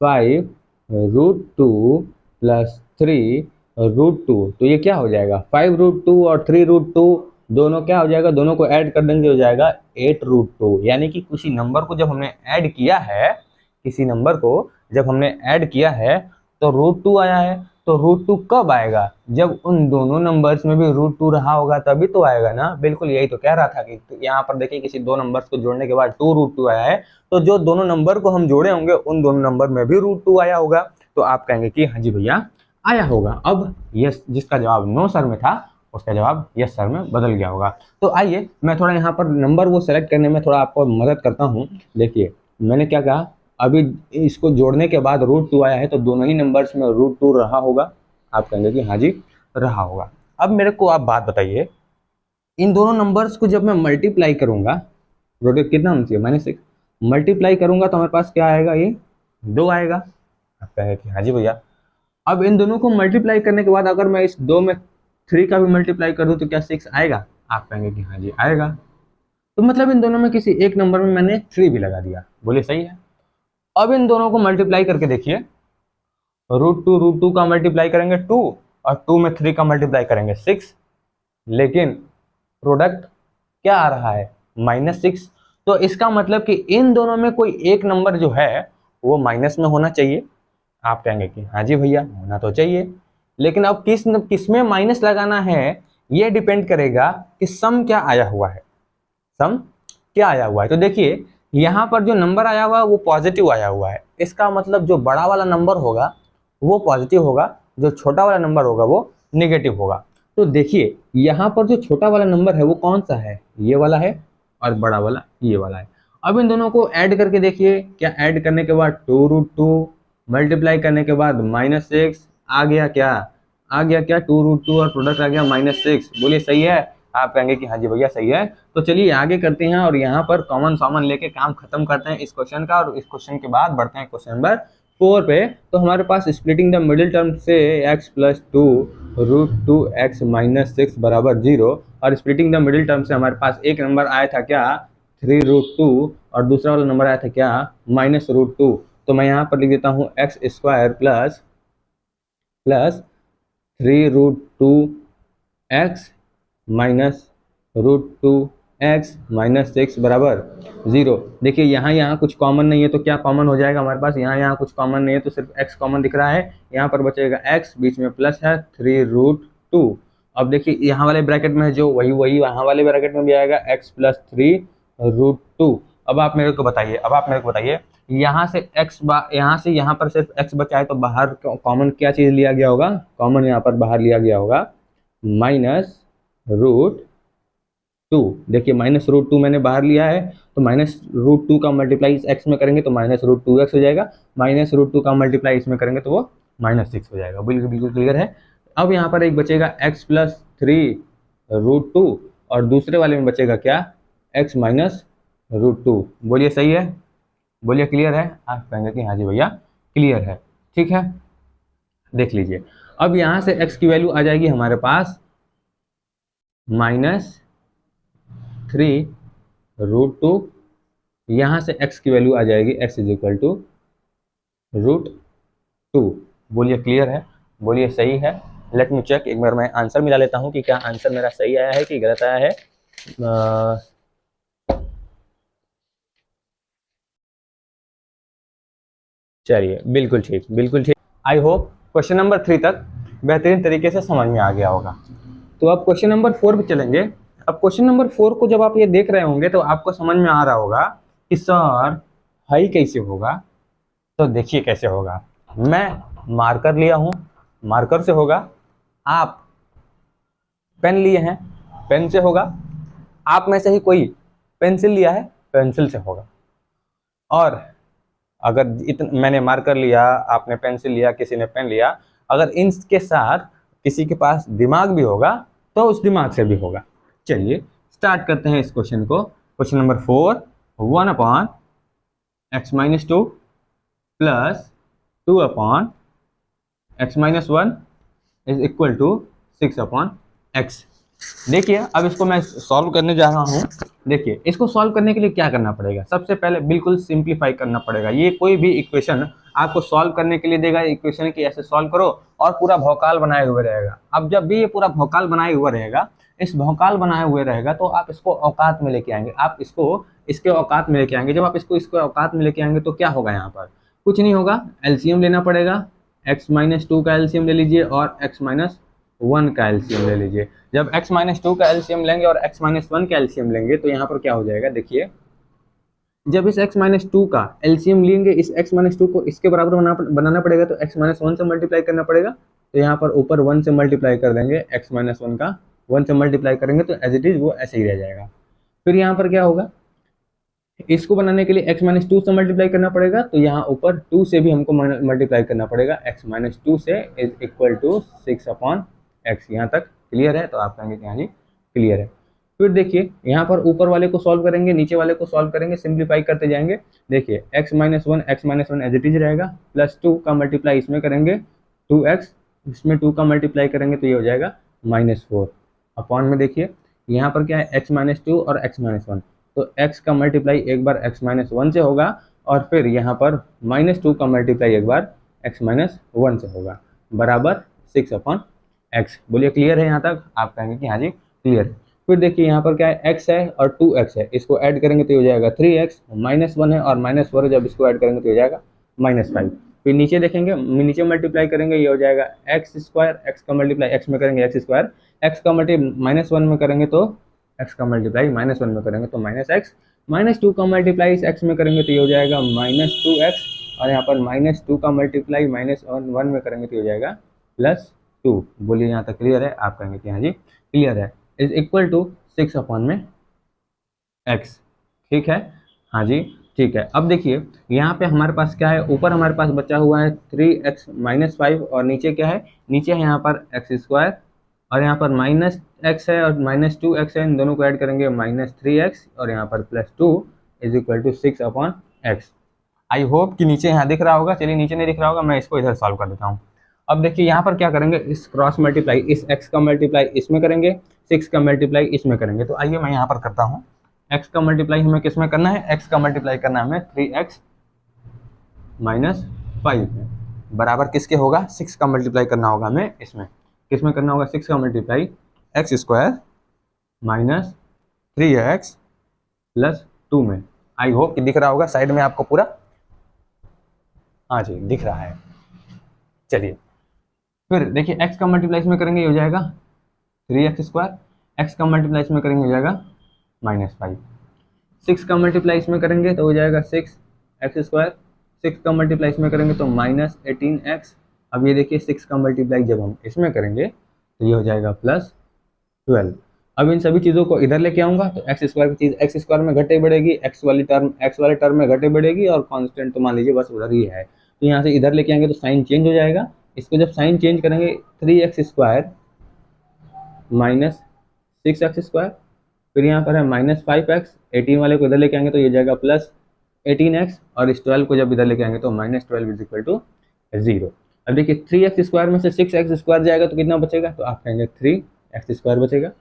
5√2 प्लस 3√2, तो ये क्या हो जाएगा? 5√2 और 3√2 दोनों क्या हो जाएगा? दोनों को ऐड कर देंगे, हो जाएगा 8√2। यानी कि किसी नंबर को जब हमने ऐड किया है, किसी नंबर को जब हमने ऐड किया है तो √2 आया है। तो √2 कब आएगा? जब उन दोनों नंबर्स में भी √2 रहा होगा तभी तो आएगा ना। बिल्कुल यही तो कह रहा था कि तो यहाँ पर देखिए किसी दो नंबर्स को जोड़ने के बाद 2√2 आया है, तो जो दोनों नंबर को हम जोड़े होंगे उन दोनों नंबर में भी √2 आया होगा। तो आप कहेंगे कि हाँ जी भैया आया होगा। अब यस, जिसका जवाब नो सर में था उसका जवाब यस सर में बदल गया होगा। तो आइए मैं थोड़ा यहाँ पर नंबर वो सेलेक्ट करने में थोड़ा आपको मदद करता हूँ। देखिए मैंने क्या कहा, अभी इसको जोड़ने के बाद √2 आया है तो दोनों ही नंबर्स में √2 रहा होगा। आप कहेंगे कि हाँ जी रहा होगा। अब मेरे को आप बात बताइए, इन दोनों नंबर्स को जब मैं मल्टीप्लाई करूंगा, प्रोडक्ट कितना होना चाहिए -6, मल्टीप्लाई करूंगा तो हमारे पास क्या आएगा, ये 2 आएगा। आप कहेंगे कि हाँ जी भैया। अब इन दोनों को मल्टीप्लाई करने के बाद अगर मैं इस 2 में 3 का भी मल्टीप्लाई कर दूं तो क्या 6 आएगा? आप कहेंगे कि हाँ जी आएगा। तो मतलब इन दोनों में किसी एक नंबर में मैंने 3 भी लगा दिया। बोलिए सही है। अब इन दोनों को मल्टीप्लाई करके देखिए, √2 का मल्टीप्लाई करेंगे 2 और 2 में 3 का मल्टीप्लाई करेंगे 6, लेकिन प्रोडक्ट क्या आ रहा है -6। तो इसका मतलब कि इन दोनों में कोई एक नंबर जो है वो माइनस में होना चाहिए। आप कहेंगे कि हाँ जी भैया होना तो चाहिए, लेकिन अब किस में माइनस लगाना है ये डिपेंड करेगा कि सम क्या आया हुआ है। सम क्या आया हुआ है, तो देखिए यहाँ पर जो नंबर आया हुआ है वो पॉजिटिव आया हुआ है। इसका मतलब जो बड़ा वाला नंबर होगा वो पॉजिटिव होगा, जो छोटा वाला नंबर होगा वो नेगेटिव होगा। तो देखिए यहाँ पर जो छोटा वाला नंबर है वो कौन सा है, ये वाला है, और बड़ा वाला ये वाला है। अब इन दोनों को ऐड करके देखिए, क्या ऐड करने के बाद 2√2 मल्टीप्लाई करने के बाद -6 आ गया, क्या आ गया, क्या 2√2 और प्रोडक्ट आ गया -6। बोलिए सही है। आप कहेंगे कि हाँ जी भैया सही है। तो चलिए आगे करते हैं और यहाँ पर कॉमन सॉमन लेके काम खत्म करते हैं इस क्वेश्चन का, और इस क्वेश्चन के बाद बढ़ते हैं क्वेश्चन नंबर 4 पे। तो हमारे पास स्प्लिटिंग द मिडिल टर्म से x + 2 √2x - 6 बराबर 0, और स्प्लिटिंग द मिडिल टर्म से हमारे पास एक नंबर आया था क्या 3√2 और दूसरा वाला नंबर आया था क्या -√2। तो मैं यहाँ पर लिख देता हूँ x² प्लस 3√2x -√2x - 6 बराबर 0। देखिए यहाँ कुछ कॉमन नहीं है तो क्या कॉमन हो जाएगा हमारे पास, यहाँ कुछ कॉमन नहीं है तो सिर्फ x कॉमन दिख रहा है। यहाँ पर बचेगा x, बीच में प्लस है 3√2। अब देखिए यहाँ वाले ब्रैकेट में जो वही यहाँ वाले ब्रैकेट में भी आएगा x + 3√2। अब आप मेरे को बताइए यहाँ से यहाँ से यहाँ पर सिर्फ x बचा है तो बाहर कॉमन क्या चीज़ लिया गया होगा, कॉमन यहाँ पर बाहर लिया गया होगा -√2। देखिए -√2 मैंने बाहर लिया है, तो -√2 का मल्टीप्लाई इस x में करेंगे तो -√2x हो जाएगा, -√2 का मल्टीप्लाई इसमें करेंगे तो वो -6 हो जाएगा। बिल्कुल क्लियर है। अब यहाँ पर एक बचेगा x + 3√2 और दूसरे वाले में बचेगा क्या x - √2। बोलिए सही है, बोलिए क्लियर है। आप कहेंगे कि हाँ जी भैया क्लियर है, ठीक है। देख लीजिए अब यहाँ से x की वैल्यू आ जाएगी हमारे पास -3√2, यहाँ से x की वैल्यू आ जाएगी x = √2। बोलिए क्लियर है, बोलिए सही है। लेट मी चेक, एक बार मैं आंसर मिला लेता हूँ कि क्या आंसर मेरा सही आया है कि गलत आया है। चलिए बिल्कुल ठीक। आई होप क्वेश्चन नंबर 3 तक बेहतरीन तरीके से समझ में आ गया होगा। तो अब क्वेश्चन नंबर 4 पे चलेंगे। अब क्वेश्चन नंबर 4 को जब आप ये देख रहे होंगे तो आपको समझ में आ रहा होगा कि सर हाई कैसे होगा। तो देखिए कैसे होगा, मैं मार्कर लिया हूँ, मार्कर से होगा। आप पेन लिए हैं, पेन से होगा। आप में से ही कोई पेंसिल लिया है, पेंसिल से होगा। और अगर मैंने मार्कर लिया, आपने पेंसिल लिया, किसी ने पेन लिया, अगर इनके साथ किसी के पास दिमाग भी होगा तो उस दिमाग से भी होगा। चलिए स्टार्ट करते हैं इस क्वेश्चन को। Question number 4, 1/x - 2 plus 2/x - 1 is equal to 6/x। देखिए अब इसको मैं सॉल्व करने जा रहा हूँ। देखिए इसको सॉल्व करने के लिए क्या करना पड़ेगा, सबसे पहले बिल्कुल सिंप्लीफाई करना पड़ेगा। ये कोई भी इक्वेशन आपको सॉल्व करने के लिए देगा, इक्वेशन की ऐसे सॉल्व करो और पूरा भौकाल बनाए हुए रहेगा। अब जब भी ये पूरा भौकाल बनाए हुआ रहेगा, इस भौकाल बनाए हुए रहेगा तो आप इसको औकात में लेके आएंगे, आप इसको इसके औकात में लेके आएंगे। जब आप इसको औकात में लेके आएंगे तो क्या होगा, यहाँ पर कुछ नहीं होगा, एलसीएम लेना पड़ेगा। x-2 का एलसीएम ले लीजिए और x-1 का एलसीएम ले लीजिए। जब x-2 का एलसीएम लेंगे और x-1 का एलसीएम लेंगे तो यहाँ पर क्या हो जाएगा, देखिए जब इस x-2 का एलसीएम लेंगे, इस x-2 को इसके बराबर बनाना पड़ेगा तो x-1 से मल्टीप्लाई करना पड़ेगा। तो यहाँ पर ऊपर 1 से मल्टीप्लाई कर देंगे, x-1 का 1 से मल्टीप्लाई करेंगे तो एज इट इज वो ऐसे ही रह जाएगा। फिर यहाँ पर क्या होगा, इसको बनाने के लिए x-2 से मल्टीप्लाई करना पड़ेगा, तो यहाँ ऊपर 2 से भी हमको मल्टीप्लाई करना पड़ेगा, x-2 से इज इक्वल टू 6/x। यहाँ तक क्लियर है? तो आप कहेंगे कि हाँ जी क्लियर है। फिर देखिए यहाँ पर ऊपर वाले को सॉल्व करेंगे, नीचे वाले को सॉल्व करेंगे, सिंप्लीफाई करते जाएंगे। देखिए x-1 एज इट इज रहेगा, प्लस 2 का मल्टीप्लाई इसमें करेंगे 2x, इसमें 2 का मल्टीप्लाई करेंगे तो ये हो जाएगा -4 अपॉन में। देखिए यहाँ पर क्या है, x-2 और x-1, तो x का मल्टीप्लाई एक बार x-1 से होगा और फिर यहाँ पर -2 का मल्टीप्लाई एक बार x-1 से होगा, बराबर 6/x। बोलिए क्लियर है यहाँ तक? आप कहेंगे कि हाँ जी क्लियर है। फिर देखिए यहाँ पर क्या है, x है और 2x है, इसको ऐड करेंगे तो हो जाएगा 3x, -1 है और -4 है, जब इसको ऐड करेंगे तो हो जाएगा -5। फिर नीचे देखेंगे, नीचे मल्टीप्लाई करेंगे, ये हो जाएगा x², x का मल्टीप्लाई x में करेंगे x², x का मल्टीप्लाई -1 में करेंगे तो x का मल्टीप्लाई -1 में करेंगे तो -x, -2 का मल्टीप्लाई इस x में करेंगे तो ये हो जाएगा -2x, और यहाँ पर -2 का मल्टीप्लाई -1 में करेंगे तो हो जाएगा +2। बोलिए यहाँ तक क्लियर है? आप कहेंगे कि हाँ जी क्लियर है। Is equal to 6/x। ठीक है? हाँ जी ठीक है। अब देखिए यहाँ पे हमारे पास क्या है, ऊपर हमारे पास बचा हुआ है 3x - 5 और नीचे क्या है, नीचे है यहाँ पर x² और यहाँ पर -x है और -2x है, इन दोनों को ऐड करेंगे -3x और यहाँ पर +2 is equal to 6/x। I hope कि नीचे यहाँ दिख रहा होगा। चलिए नीचे नहीं दिख रहा होगा, मैं इसको इधर सॉल्व कर देता हूँ। अब देखिए यहाँ पर क्या करेंगे, इस क्रॉस मल्टीप्लाई, इस x का मल्टीप्लाई इसमें करेंगे, 6 का मल्टीप्लाई इसमें करेंगे। तो आइए मैं यहाँ पर करता हूँ। x का मल्टीप्लाई हमें किस में करना है, x का मल्टीप्लाई करना है हमें 3x - 5 में, बराबर किसके होगा, 6 का मल्टीप्लाई करना होगा हमें इसमें, किसमें करना होगा, 6 का मल्टीप्लाई x² - 3x + 2 में। आई होप कि दिख रहा होगा साइड में आपको पूरा। हाँ जी दिख रहा है। चलिए फिर देखिए x का मल्टीप्लाई इसमें करेंगे, ये हो जाएगा 3x², x का मल्टीप्लाई इसमें करेंगे हो जाएगा -5, 6 का मल्टीप्लाई इसमें करेंगे तो हो जाएगा 6x², 6 का मल्टीप्लाई इसमें करेंगे तो -18x। अब ये देखिए 6 का मल्टीप्लाई जब हम इसमें करेंगे तो ये हो जाएगा +12। अब इन सभी चीज़ों को इधर लेके आऊँगा तो x² की चीज़ x² में घटे बढ़ेगी, x वाले टर्म में घटे बढ़ेगी और कांस्टेंट तो मान लीजिए बस उधर ही है। तो यहाँ से इधर लेके आएंगे तो साइन चेंज हो जाएगा। इसको जब साइन चेंज करेंगे 3x² - 6x², फिर यहाँ पर है -5x, 18 वाले को इधर लेके आएंगे तो ये जाएगा +18x और इस 12 को जब इधर लेके आएंगे तो -12 इज इक्वल टू 0। अब देखिए 3x² में से 6x² जाएगा तो कितना बचेगा, तो आप कहेंगे 3x² बचेगा।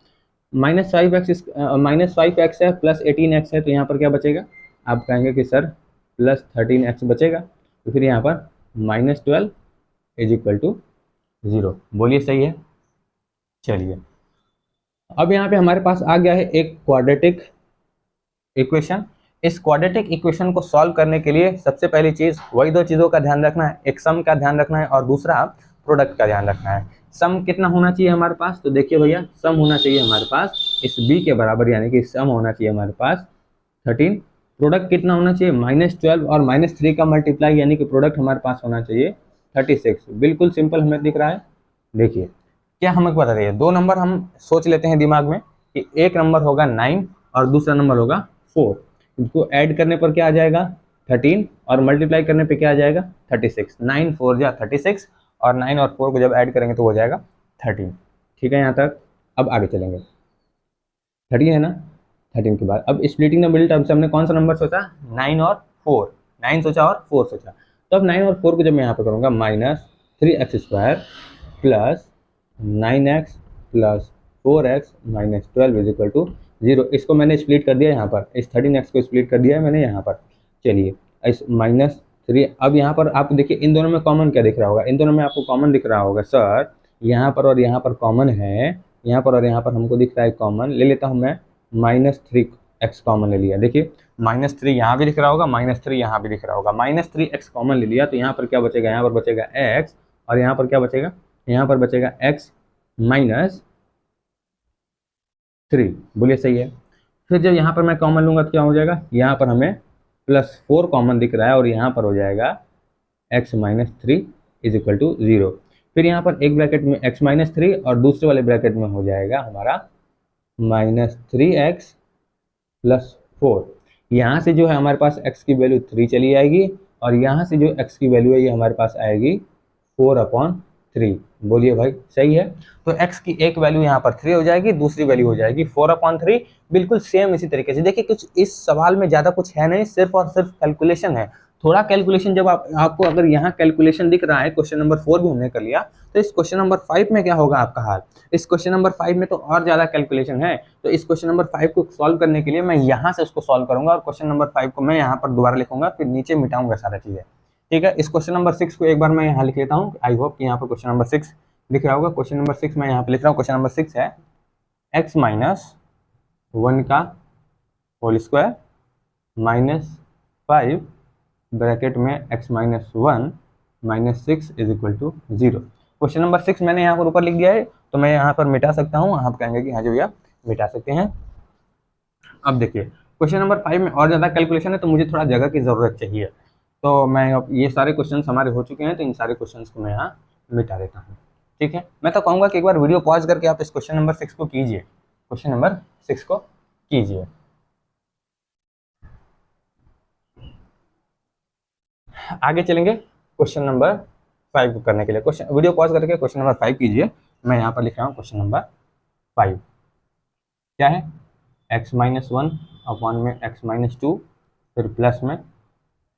-5x है प्लस 18x है तो यहाँ पर क्या बचेगा, आप कहेंगे कि सर +13x बचेगा। तो फिर यहाँ पर -12 इज इक्वल टू 0। बोलिए सही है? चलिए अब यहाँ पे हमारे पास आ गया है एक क्वाड्रेटिक इक्वेशन। इस क्वाड्रेटिक इक्वेशन को सॉल्व करने के लिए सबसे पहली चीज़ वही दो चीज़ों का ध्यान रखना है, एक सम का ध्यान रखना है और दूसरा प्रोडक्ट का ध्यान रखना है। सम कितना होना चाहिए हमारे पास, तो देखिए भैया सम होना चाहिए हमारे पास इस b के बराबर, यानी कि सम होना चाहिए हमारे पास 13। प्रोडक्ट कितना होना चाहिए, -12 और -3 का मल्टीप्लाई, यानी कि प्रोडक्ट हमारे पास होना चाहिए 36। बिल्कुल सिंपल हमें दिख रहा है। देखिए क्या हमें बता रही है, दो नंबर हम सोच लेते हैं दिमाग में कि एक नंबर होगा 9 और दूसरा नंबर होगा 4। इनको ऐड करने पर क्या आ जाएगा 13 और मल्टीप्लाई करने पे क्या आ जाएगा 36। 9 4 जा 36 और 9 और 4 को जब ऐड करेंगे तो हो जाएगा 13। ठीक है यहाँ तक। अब आगे चलेंगे, 13 है ना, 13 के बाद अब स्प्लिटिंग द मिडिल टर्म से हमने कौन सा नंबर सोचा, 9 और 4, 9 सोचा और 4 सोचा। तो अब 9 और 4 को जब मैं यहाँ पे करूँगा -3x² plus 9x plus 4x - 12 is equal to 0। इसको मैंने स्प्लिट कर दिया यहाँ पर, इस 13x को स्प्लिट कर दिया है मैंने यहाँ पर। चलिए इस -3, अब यहाँ पर आप देखिए इन दोनों में कॉमन क्या दिख रहा होगा, इन दोनों में आपको कॉमन दिख रहा होगा सर यहाँ पर और यहाँ पर कॉमन है, यहाँ पर और यहाँ पर हमको दिख रहा है कॉमन। ले लेता हूँ मैं -3x कॉमन ले लिया। देखिए -3 यहाँ भी दिख रहा होगा, -3 यहाँ भी दिख रहा होगा, -3x कॉमन ले लिया तो यहाँ पर क्या बचेगा, यहाँ पर बचेगा x और यहाँ पर क्या बचेगा, यहाँ पर बचेगा x माइनस 3। बोलिए सही है। फिर जब यहाँ पर मैं कॉमन लूँगा तो क्या हो जाएगा, यहाँ पर हमें +4 कॉमन दिख रहा है और यहाँ पर हो जाएगा x minus 3 is equal to 0। फिर यहाँ पर एक ब्रैकेट में x माइनस 3 और दूसरे वाले ब्रैकेट में हो जाएगा हमारा -3x प्लस 4। यहाँ से जो है हमारे पास x की वैल्यू 3 चली आएगी और यहाँ से जो x की वैल्यू है ये हमारे पास आएगी 4/3। बोलिए भाई सही है। तो x की एक वैल्यू यहाँ पर 3 हो जाएगी, दूसरी वैल्यू हो जाएगी 4/3। बिल्कुल सेम इसी तरीके से। देखिए कुछ इस सवाल में ज़्यादा कुछ है नहीं, सिर्फ और सिर्फ कैलकुलेशन है। थोड़ा कैलकुलेशन जब आपको अगर यहाँ कैलकुलेशन दिख रहा है, क्वेश्चन नंबर 4 भी हमने कर लिया, तो इस क्वेश्चन नंबर 5 में क्या होगा आपका हाल। इस क्वेश्चन नंबर 5 में तो और ज़्यादा कैलकुलेशन है। तो इस क्वेश्चन नंबर 5 को सॉल्व करने के लिए मैं यहाँ से उसको सॉल्व करूँगा और क्वेश्चन नंबर 5 को मैं यहाँ पर दोबारा लिखूंगा, फिर नीचे मिटाऊंगा सारा चीज़ें। ठीक है, इस क्वेश्चन नंबर 6 को एक बार मैं यहाँ लिख लेता हूँ। आई होप कि यहाँ पर क्वेश्चन नंबर 6 लिख रहा होगा। क्वेश्चन नंबर 6 मैं यहाँ पे लिख रहा हूँ। क्वेश्चन नंबर 6 है x माइनस 1 का होल स्क्वायर माइनस 5 ब्रैकेट में x minus 1 minus 6 is equal to 0। Question number 6 मैंने यहाँ पर ऊपर लिख दिया है, तो मैं यहाँ पर मिटा सकता हूँ। आप कहेंगे कि हाँ जी भैया मिटा सकते हैं। अब देखिए क्वेश्चन नंबर 5 में और ज़्यादा कैलकुलेशन है, तो मुझे थोड़ा जगह की ज़रूरत चाहिए। तो मैं अब ये सारे क्वेश्चन हमारे हो चुके हैं, तो इन सारे क्वेश्चन को मैं यहाँ मिटा देता हूँ। ठीक है, मैं तो कहूँगा कि एक बार वीडियो पॉज करके आप इस क्वेश्चन नंबर 6 को कीजिए। क्वेश्चन नंबर 6 को कीजिए। आगे चलेंगे क्वेश्चन नंबर 5 को करने के लिए। क्वेश्चन वीडियो पॉज करके क्वेश्चन नंबर 5 कीजिए। मैं यहाँ पर लिख रहा हूँ क्वेश्चन नंबर 5 क्या है, x माइनस 1 अपॉन में x माइनस 2, फिर प्लस में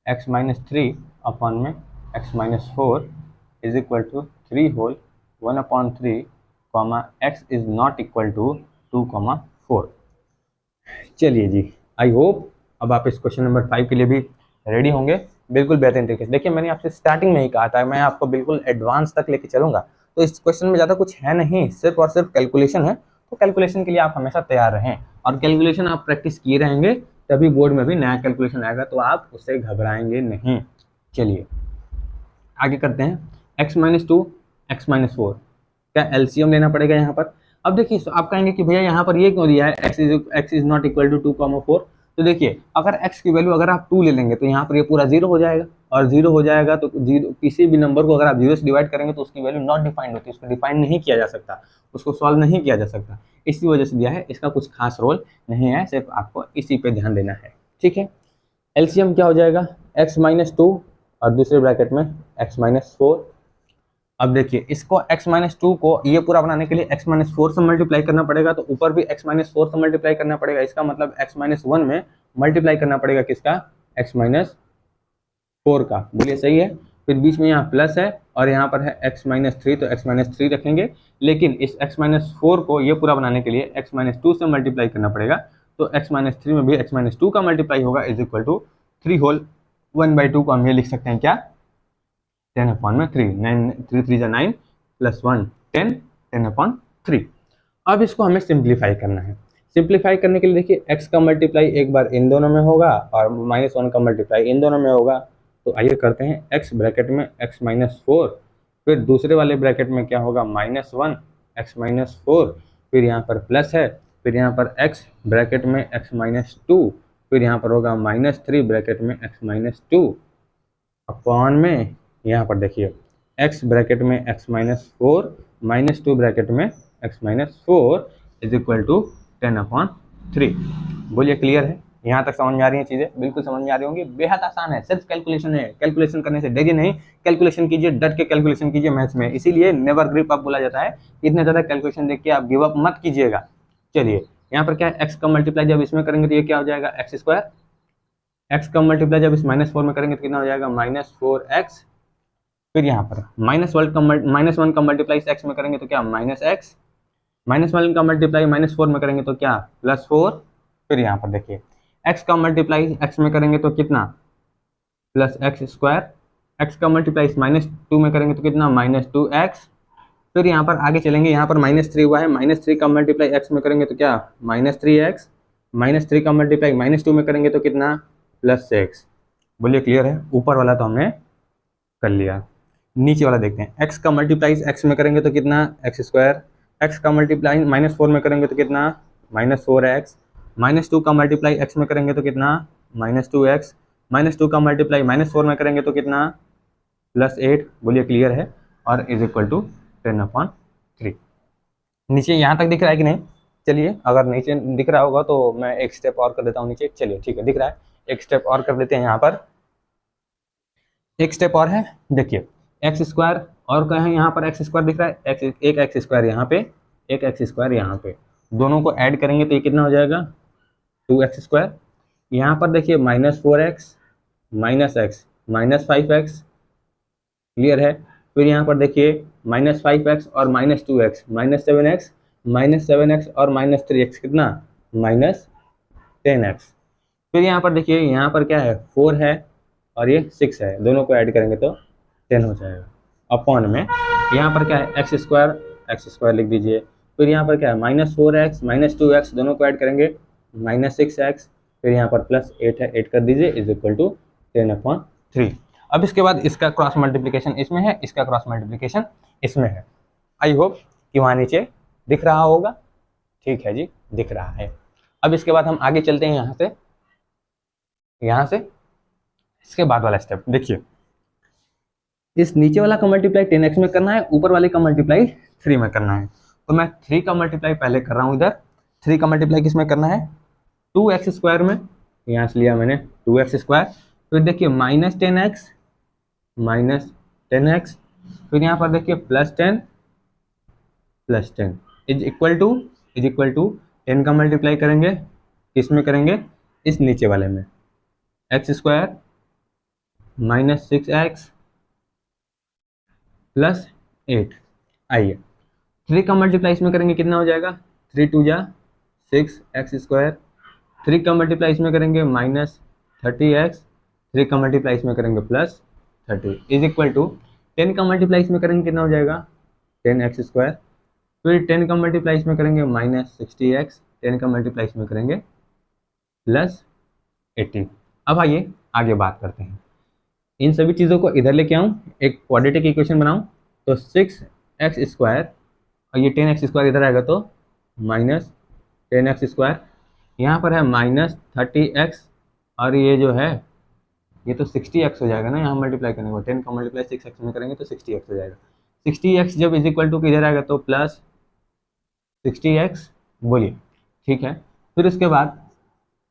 x माइनस 3 अपॉन में x minus 4 is equal to 3 whole 1/3 comma x is not equal to 2,4। चलिए जी, आई होप अब आप इस क्वेश्चन नंबर 5 के लिए भी रेडी होंगे बिल्कुल बेहतरीन तरीके से। देखिए मैंने आपसे स्टार्टिंग में ही कहा था मैं आपको बिल्कुल एडवांस तक लेके चलूंगा। तो इस क्वेश्चन में ज़्यादा कुछ है नहीं, सिर्फ और सिर्फ कैलकुलेशन है। तो कैलकुलेशन के लिए आप हमेशा तैयार रहें और कैलकुलेशन आप प्रैक्टिस किए रहेंगे, तभी बोर्ड में भी नया कैलकुलेशन आएगा, तो आप उससे घबराएंगे नहीं। चलिए आगे करते हैं। x माइनस 2 x माइनस 4 क्या एलसीएम लेना पड़ेगा यहाँ पर। अब देखिए आप कहेंगे कि भैया यहाँ पर ये क्यों दिया है x is not equal to 2,4। तो देखिए अगर x की वैल्यू अगर आप 2 ले लेंगे तो यहाँ पर ये पूरा 0 हो जाएगा, और 0 हो जाएगा तो किसी भी नंबर को अगर आप 0 से डिवाइड करेंगे तो उसकी वैल्यू नॉट डिफाइंड होती है, उसको डिफाइन नहीं किया जा सकता, उसको सॉल्व नहीं किया जा सकता। इसी वजह से दिया है, इसका कुछ खास रोल नहीं है, सिर्फ आपको इसी पे ध्यान देना है। ठीक है, एलसीएम क्या हो जाएगा, x माइनस 2 और दूसरे ब्रैकेट में x माइनस 4। अब देखिए इसको x माइनस 2 को ये पूरा बनाने के लिए x माइनस 4 से मल्टीप्लाई करना पड़ेगा, तो ऊपर भी x माइनस 4 से मल्टीप्लाई करना पड़ेगा। इसका मतलब x माइनस 1 में मल्टीप्लाई करना पड़ेगा किसका, x माइनस 4 का। बोलिए सही है। फिर बीच में यहाँ प्लस है और यहाँ पर है x माइनस 3, तो x माइनस 3 रखेंगे। लेकिन इस x माइनस 4 को ये पूरा बनाने के लिए x माइनस 2 से मल्टीप्लाई करना पड़ेगा, तो x माइनस 3 में भी x माइनस 2 का मल्टीप्लाई होगा इज इक्वल टू 3 होल 1/2 को हम ये लिख सकते हैं क्या, 10/3। 9 3 3 9 प्लस 1 10 10/3। अब इसको हमें सिंप्लीफाई करना है। सिंप्लीफाई करने के लिए देखिए x का मल्टीप्लाई एक बार इन दोनों में होगा और -1 का मल्टीप्लाई इन दोनों में होगा। तो आइए करते हैं, x ब्रैकेट में x माइनस 4, फिर दूसरे वाले ब्रैकेट में क्या होगा -1 x माइनस 4, फिर यहाँ पर प्लस है, फिर यहाँ पर x ब्रैकेट में x माइनस 2, फिर यहाँ पर होगा -3 ब्रैकेट में x माइनस 2 अपॉन में यहाँ पर देखिए x ब्रैकेट में x माइनस 4 -2 ब्रैकेट में x minus 4 is equal to 10/3। बोलिए क्लियर है, यहाँ तक समझ में आ रही है चीज़ें, बिल्कुल समझ में आ रही होंगी। बेहद आसान है, सिर्फ कैलकुलेशन है। कैलकुलेशन करने से डरिए नहीं, कैलकुलेशन कीजिए, डट के कैलकुलेशन कीजिए मैथ्स में। इसीलिए नेवर गिव अप बोला जाता है। इतने ज़्यादा कैलकुलेशन देख के आप गिव अप मत कीजिएगा। चलिए यहाँ पर क्या है, x का मल्टीप्लाई जब इसमें करेंगे तो ये क्या हो जाएगा, एक्स स्क्वायर। x का मल्टीप्लाई जब इस -4 में करेंगे तो कितना हो जाएगा, -4x। फिर यहाँ पर -1 का मल्टीप्लाई x में करेंगे तो क्या, -x। -1 का मल्टीप्लाई -4 में करेंगे तो क्या, +4। फिर यहाँ पर देखिए x का मल्टीप्लाई x में करेंगे तो कितना, +x²। x का मल्टीप्लाई -2 में करेंगे तो कितना, -2x। फिर यहाँ पर आगे चलेंगे, यहाँ पर -3 हुआ है, -3 का मल्टीप्लाई x में करेंगे तो क्या, -3x। -3 का मल्टीप्लाई -2 में करेंगे तो कितना, +6। बोलिए क्लियर है। ऊपर वाला तो हमने कर लिया। नीचे वाला देखते हैं, x का मल्टीप्लाई x में करेंगे तो कितना एक्स स्क्वायर, x का मल्टीप्लाई -4 में करेंगे तो कितना -4x, -2 का मल्टीप्लाई x में करेंगे तो कितना -2x, -2 का मल्टीप्लाई -4 में करेंगे तो कितना +8। बोलिए क्लियर है, और इज इक्वल टू 10/3। नीचे यहाँ तक दिख रहा है कि नहीं? चलिए, अगर नीचे दिख रहा होगा तो मैं एक स्टेप और कर देता हूँ नीचे। चलिए ठीक है, दिख रहा है, एक स्टेप और कर देते हैं। यहाँ पर एक स्टेप और है, देखिए एक्स स्क्वायर, और क्या है यहाँ पर एक्स स्क्वायर दिख रहा है, एक एक्स स्क्वायर यहाँ पे, एक एक्स स्क्वायर यहाँ पे, दोनों को ऐड करेंगे तो ये कितना हो जाएगा 2x स्क्वायर। यहाँ पर देखिए -4x -x -5x, क्लियर है। फिर यहाँ पर देखिए -5x और -2x -7x -7x और -3x कितना -10x। फिर यहाँ पर देखिए, यहाँ पर क्या है 4 है और ये 6 है, दोनों को ऐड करेंगे तो 10 हो जाएगा। अपॉन में यहाँ पर क्या है एक्स स्क्वायर लिख दीजिए। फिर यहाँ पर क्या है -4x -2x, दोनों को ऐड करेंगे -6x। फिर यहाँ पर +8 है, 8 कर दीजिए, इज इक्वल टू 10/3। अब इसके बाद इसका क्रॉस मल्टीप्लिकेशन इसमें है, इसका क्रॉस मल्टीप्लिकेशन इसमें है। आई होप कि वहाँ नीचे दिख रहा होगा। ठीक है जी, दिख रहा है। अब इसके बाद हम आगे चलते हैं यहाँ से इसके बाद वाला स्टेप देखिए, इस नीचे वाला का मल्टीप्लाई 10x में करना है, ऊपर वाले का मल्टीप्लाई 3 में करना है। तो मैं 3 का मल्टीप्लाई पहले कर रहा हूँ इधर। 3 का मल्टीप्लाई किस में करना है 2x स्क्वायर में, यहाँ से लिया मैंने 2x स्क्वायर। फिर देखिए -10x, फिर यहाँ पर देखिए +10 इज इक्वल टू 10 का मल्टीप्लाई करेंगे, किस में करेंगे इस नीचे वाले में, x स्क्वायर -6x +8। आइए 3 का मल्टीप्लाई इसमें करेंगे, कितना हो जाएगा 3 2 जा 6x स्क्वायर। 3 का मल्टीप्लाई इसमें करेंगे -30x, 3 का मल्टीप्लाई इसमें करेंगे +30 इज इक्वल टू 10 का मल्टीप्लाई इसमें करेंगे, कितना हो जाएगा 10x स्क्वायर। फिर 10 का मल्टीप्लाई इसमें करेंगे -60x, 10 का मल्टीप्लाई इसमें करेंगे +80। अब आइए आगे बात करते हैं। इन सभी चीज़ों को इधर लेके आऊँ, एक क्वाड्रेटिक इक्वेशन बनाऊँ, तो 6x स्क्वायर और ये 10x स्क्वायर इधर आएगा तो -10x स्क्वायर। यहाँ पर है -30x और ये जो है ये तो 60x हो जाएगा ना, यहाँ मल्टीप्लाई करने को 10 का मल्टीप्लाई 6x में करेंगे तो 60x हो जाएगा। 60x जब इज इक्वल टू किधर आएगा तो +60x, बोलिए ठीक है। फिर उसके बाद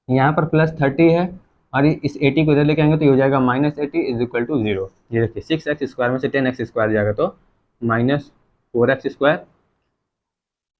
यहाँ पर +30 है और इस 80 को इधर लेके आएंगे तो ये हो जाएगा -80 इज इक्वल टू 0। ये देखिए 6x स्क्वायर में से 10x स्क्वायर जाएगा तो -4x स्क्वायर,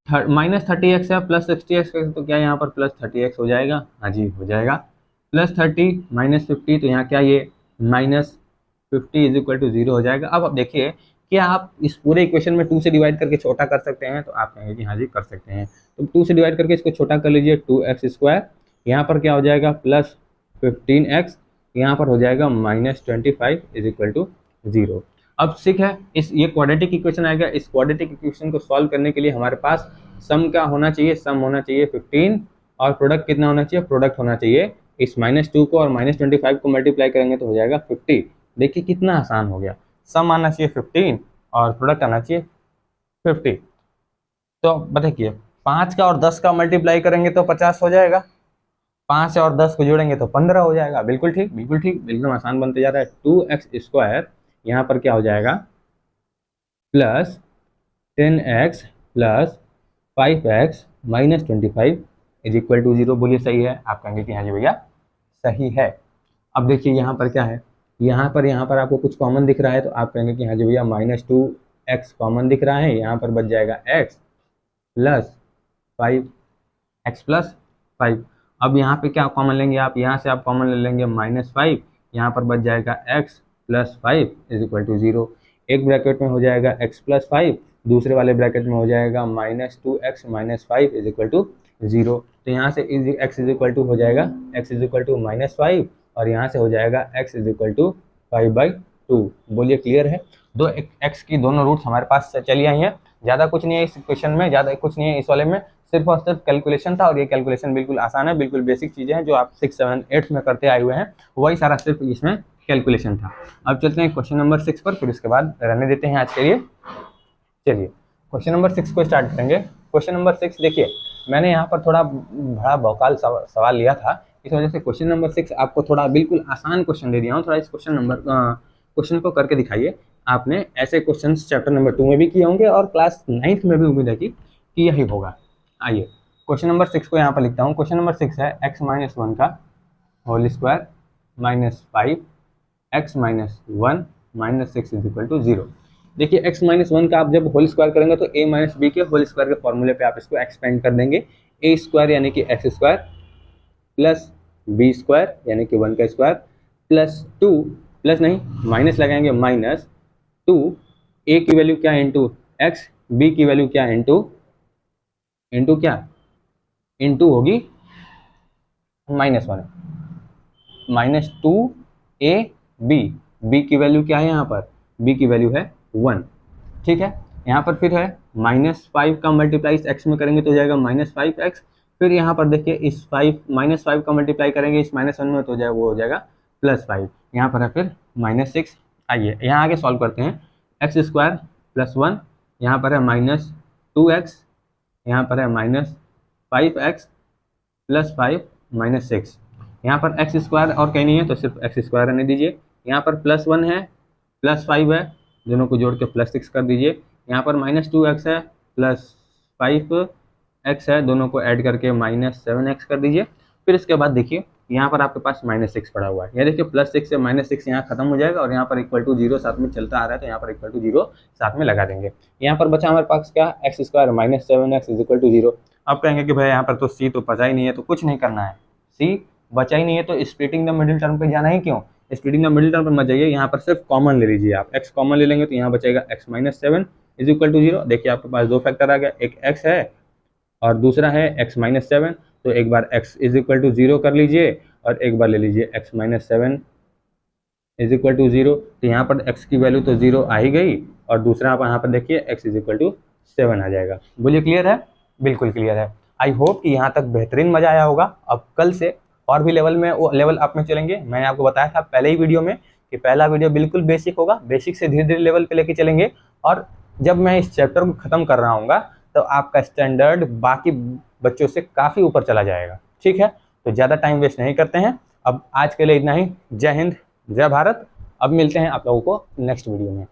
-30x है +60x तो क्या यहाँ पर +30x हो जाएगा, हाँ जी हो जाएगा। +30 -50 तो यहाँ क्या ये -50 इज इक्वल टू 0 हो जाएगा। अब देखिए क्या आप इस पूरे इक्वेशन में 2 से डिवाइड करके छोटा कर सकते हैं, तो आप कहेंगे कि हाँ जी कर सकते हैं। तो 2 से डिवाइड करके इसको छोटा कर लीजिए, 2x स्क्वायर, यहाँ पर क्या हो जाएगा +15x, यहाँ पर हो जाएगा -25 इज इक्वल टू 0। अब सिक है इस ये क्वाड्रेटिक इक्वेशन आएगा। इस क्वाड्रेटिक इक्वेशन को सॉल्व करने के लिए हमारे पास सम क्या होना चाहिए, सम होना चाहिए 15 और प्रोडक्ट कितना होना चाहिए, प्रोडक्ट होना चाहिए इस -2 को और -25 को मल्टीप्लाई करेंगे तो हो जाएगा 50। देखिए कितना आसान हो गया, सम आना चाहिए 15 और प्रोडक्ट आना चाहिए 50। तो बताइए 5 का और 10 का मल्टीप्लाई करेंगे तो 50 हो जाएगा, 5 और 10 को जोड़ेंगे तो 15 हो जाएगा। बिल्कुल ठीक, बिल्कुल ठीक, एकदम आसान बनते जा रहा है। 2x स्क्वायर यहाँ पर क्या हो जाएगा +10x +5x -25 is equal to 0। बोलिए सही है, आप कहेंगे कि हाँ जी भैया सही है। अब देखिए यहाँ पर क्या है, यहाँ पर आपको कुछ कॉमन दिख रहा है तो आप कहेंगे कि हाँ जी भैया -2x कॉमन दिख रहा है, यहाँ पर बच जाएगा x +5 अब यहाँ पे क्या कॉमन लेंगे आप, यहाँ से आप कॉमन ले लेंगे -5, यहाँ पर बच जाएगा x +5 इज इक्वल टू 0। एक ब्रैकेट में हो जाएगा x +5, दूसरे वाले ब्रैकेट में हो जाएगा -2x -5 इज इक्वल टू 0। तो यहाँ से x इज इक्वल टू हो जाएगा x इज इक्वल टू -5 और यहाँ से हो जाएगा x इज इक्वल टू 5/2। बोलिए क्लियर है। दो x की दोनों रूट्स हमारे पास चली आई हैं। ज़्यादा कुछ नहीं है इस क्वेश्चन में, ज़्यादा कुछ नहीं है इस वाले में, सिर्फ और सिर्फ कैलकुलेशन था और ये कैलकुलेशन बिल्कुल आसान है, बिल्कुल बेसिक चीज़ें हैं जो आप 6, 7, 8 में करते आए हुए हैं, वही सारा सिर्फ इसमें कैलकुलेशन था। अब चलते हैं क्वेश्चन नंबर 6 पर, फिर उसके बाद रहने देते हैं आज के लिए। चलिए क्वेश्चन नंबर 6 को स्टार्ट करेंगे। क्वेश्चन नंबर 6 देखिए, मैंने यहाँ पर थोड़ा बड़ा भौकाल सवाल लिया था, इस वजह से क्वेश्चन नंबर 6 आपको थोड़ा बिल्कुल आसान क्वेश्चन दे दिया हूँ। थोड़ा इस क्वेश्चन को करके दिखाइए। आपने ऐसे क्वेश्चन चैप्टर नंबर 2 में भी किए होंगे और क्लास 9th में भी उम्मीद है कि यही होगा। आइए क्वेश्चन नंबर 6 को यहाँ पर लिखता हूँ। क्वेश्चन नंबर 6 है x-1 का whole square minus 5 x-1 minus 6 is equal to 0। देखिए x-1 का आप जब होल स्क्वायर करेंगे तो a माइनस बी के होल स्क्वायर के फॉर्मूले पे आप इसको एक्सपेंड कर देंगे। a स्क्वायर यानी कि x square plus b square यानी कि 1 का स्क्वायर प्लस 2 प्लस नहीं माइनस लगाएंगे माइनस 2 a की वैल्यू क्या इंटू x, b की वैल्यू क्या इंटू क्या इंटू होगी -1 माइनस 2ab, b की वैल्यू क्या है यहाँ पर, b की वैल्यू है 1। ठीक है, यहाँ पर फिर है -5 का मल्टीप्लाई x में करेंगे तो हो जाएगा -5x। फिर यहाँ पर देखिए इस -5 का मल्टीप्लाई करेंगे इस -1 में तो वो हो जाएगा +5। यहाँ पर है फिर -6। आइए यहाँ आगे सॉल्व करते हैं। x स्क्वायर प्लस 1, यहाँ पर है -2x, यहाँ पर है -5x प्लस 5 -6। यहाँ पर x स्क्वायर और कहीं नहीं है तो सिर्फ x स्क्वायर रहने दीजिए। यहाँ पर +1 है +5 है, दोनों को जोड़ के +6 कर दीजिए। यहाँ पर -2x है प्लस 5x है, दोनों को ऐड करके -7x कर दीजिए। फिर इसके बाद देखिए यहाँ पर आपके पास -6 पड़ा हुआ है। ये देखिए +6 से -6 यहाँ खत्म हो जाएगा और यहाँ पर इक्वल टू 0 साथ में चलता आ रहा है तो यहाँ पर इक्वल टू 0 साथ में लगा देंगे। यहाँ पर बचा हमारे पास क्या, x square -7x is equal to 0। अब कहेंगे कि भाई यहाँ पर तो c तो बचा ही नहीं है, तो कुछ नहीं करना है, c बचा ही नहीं है तो स्प्लिटिंग द मिडिल टर्म पे जाना ही क्यों, स्प्लिटिंग द मिडिल टर्म पर मत जाइए। यहाँ पर सिर्फ कॉमन ले लीजिए आप, x कॉमन ले लेंगे तो यहाँ बचेगा x-7 इज इक्वल टू 0। देखिए आपके पास दो फैक्टर आ गया, एक x है और दूसरा है x-7, तो एक बार x इज इक्वल टू 0 कर लीजिए और एक बार ले लीजिए x-7 इज इक्वल टू 0। तो यहाँ पर x की वैल्यू तो 0 आ ही गई और दूसरा आप यहाँ पर देखिए x इज इक्वल टू 7 आ जाएगा। बोलिए क्लियर है? बिल्कुल क्लियर है। आई होप कि यहाँ तक बेहतरीन मजा आया होगा। अब कल से और भी लेवल अप में चलेंगे। मैंने आपको बताया था पहले ही वीडियो में कि पहला वीडियो बिल्कुल बेसिक होगा, बेसिक से धीरे धीरे लेवल पे लेके चलेंगे और जब मैं इस चैप्टर को ख़त्म कर रहा हूँगा तो आपका स्टैंडर्ड बाकी बच्चों से काफ़ी ऊपर चला जाएगा। ठीक है, तो ज़्यादा टाइम वेस्ट नहीं करते हैं। अब आज के लिए इतना ही। जय हिंद, जय भारत। अब मिलते हैं आप लोगों को नेक्स्ट वीडियो में।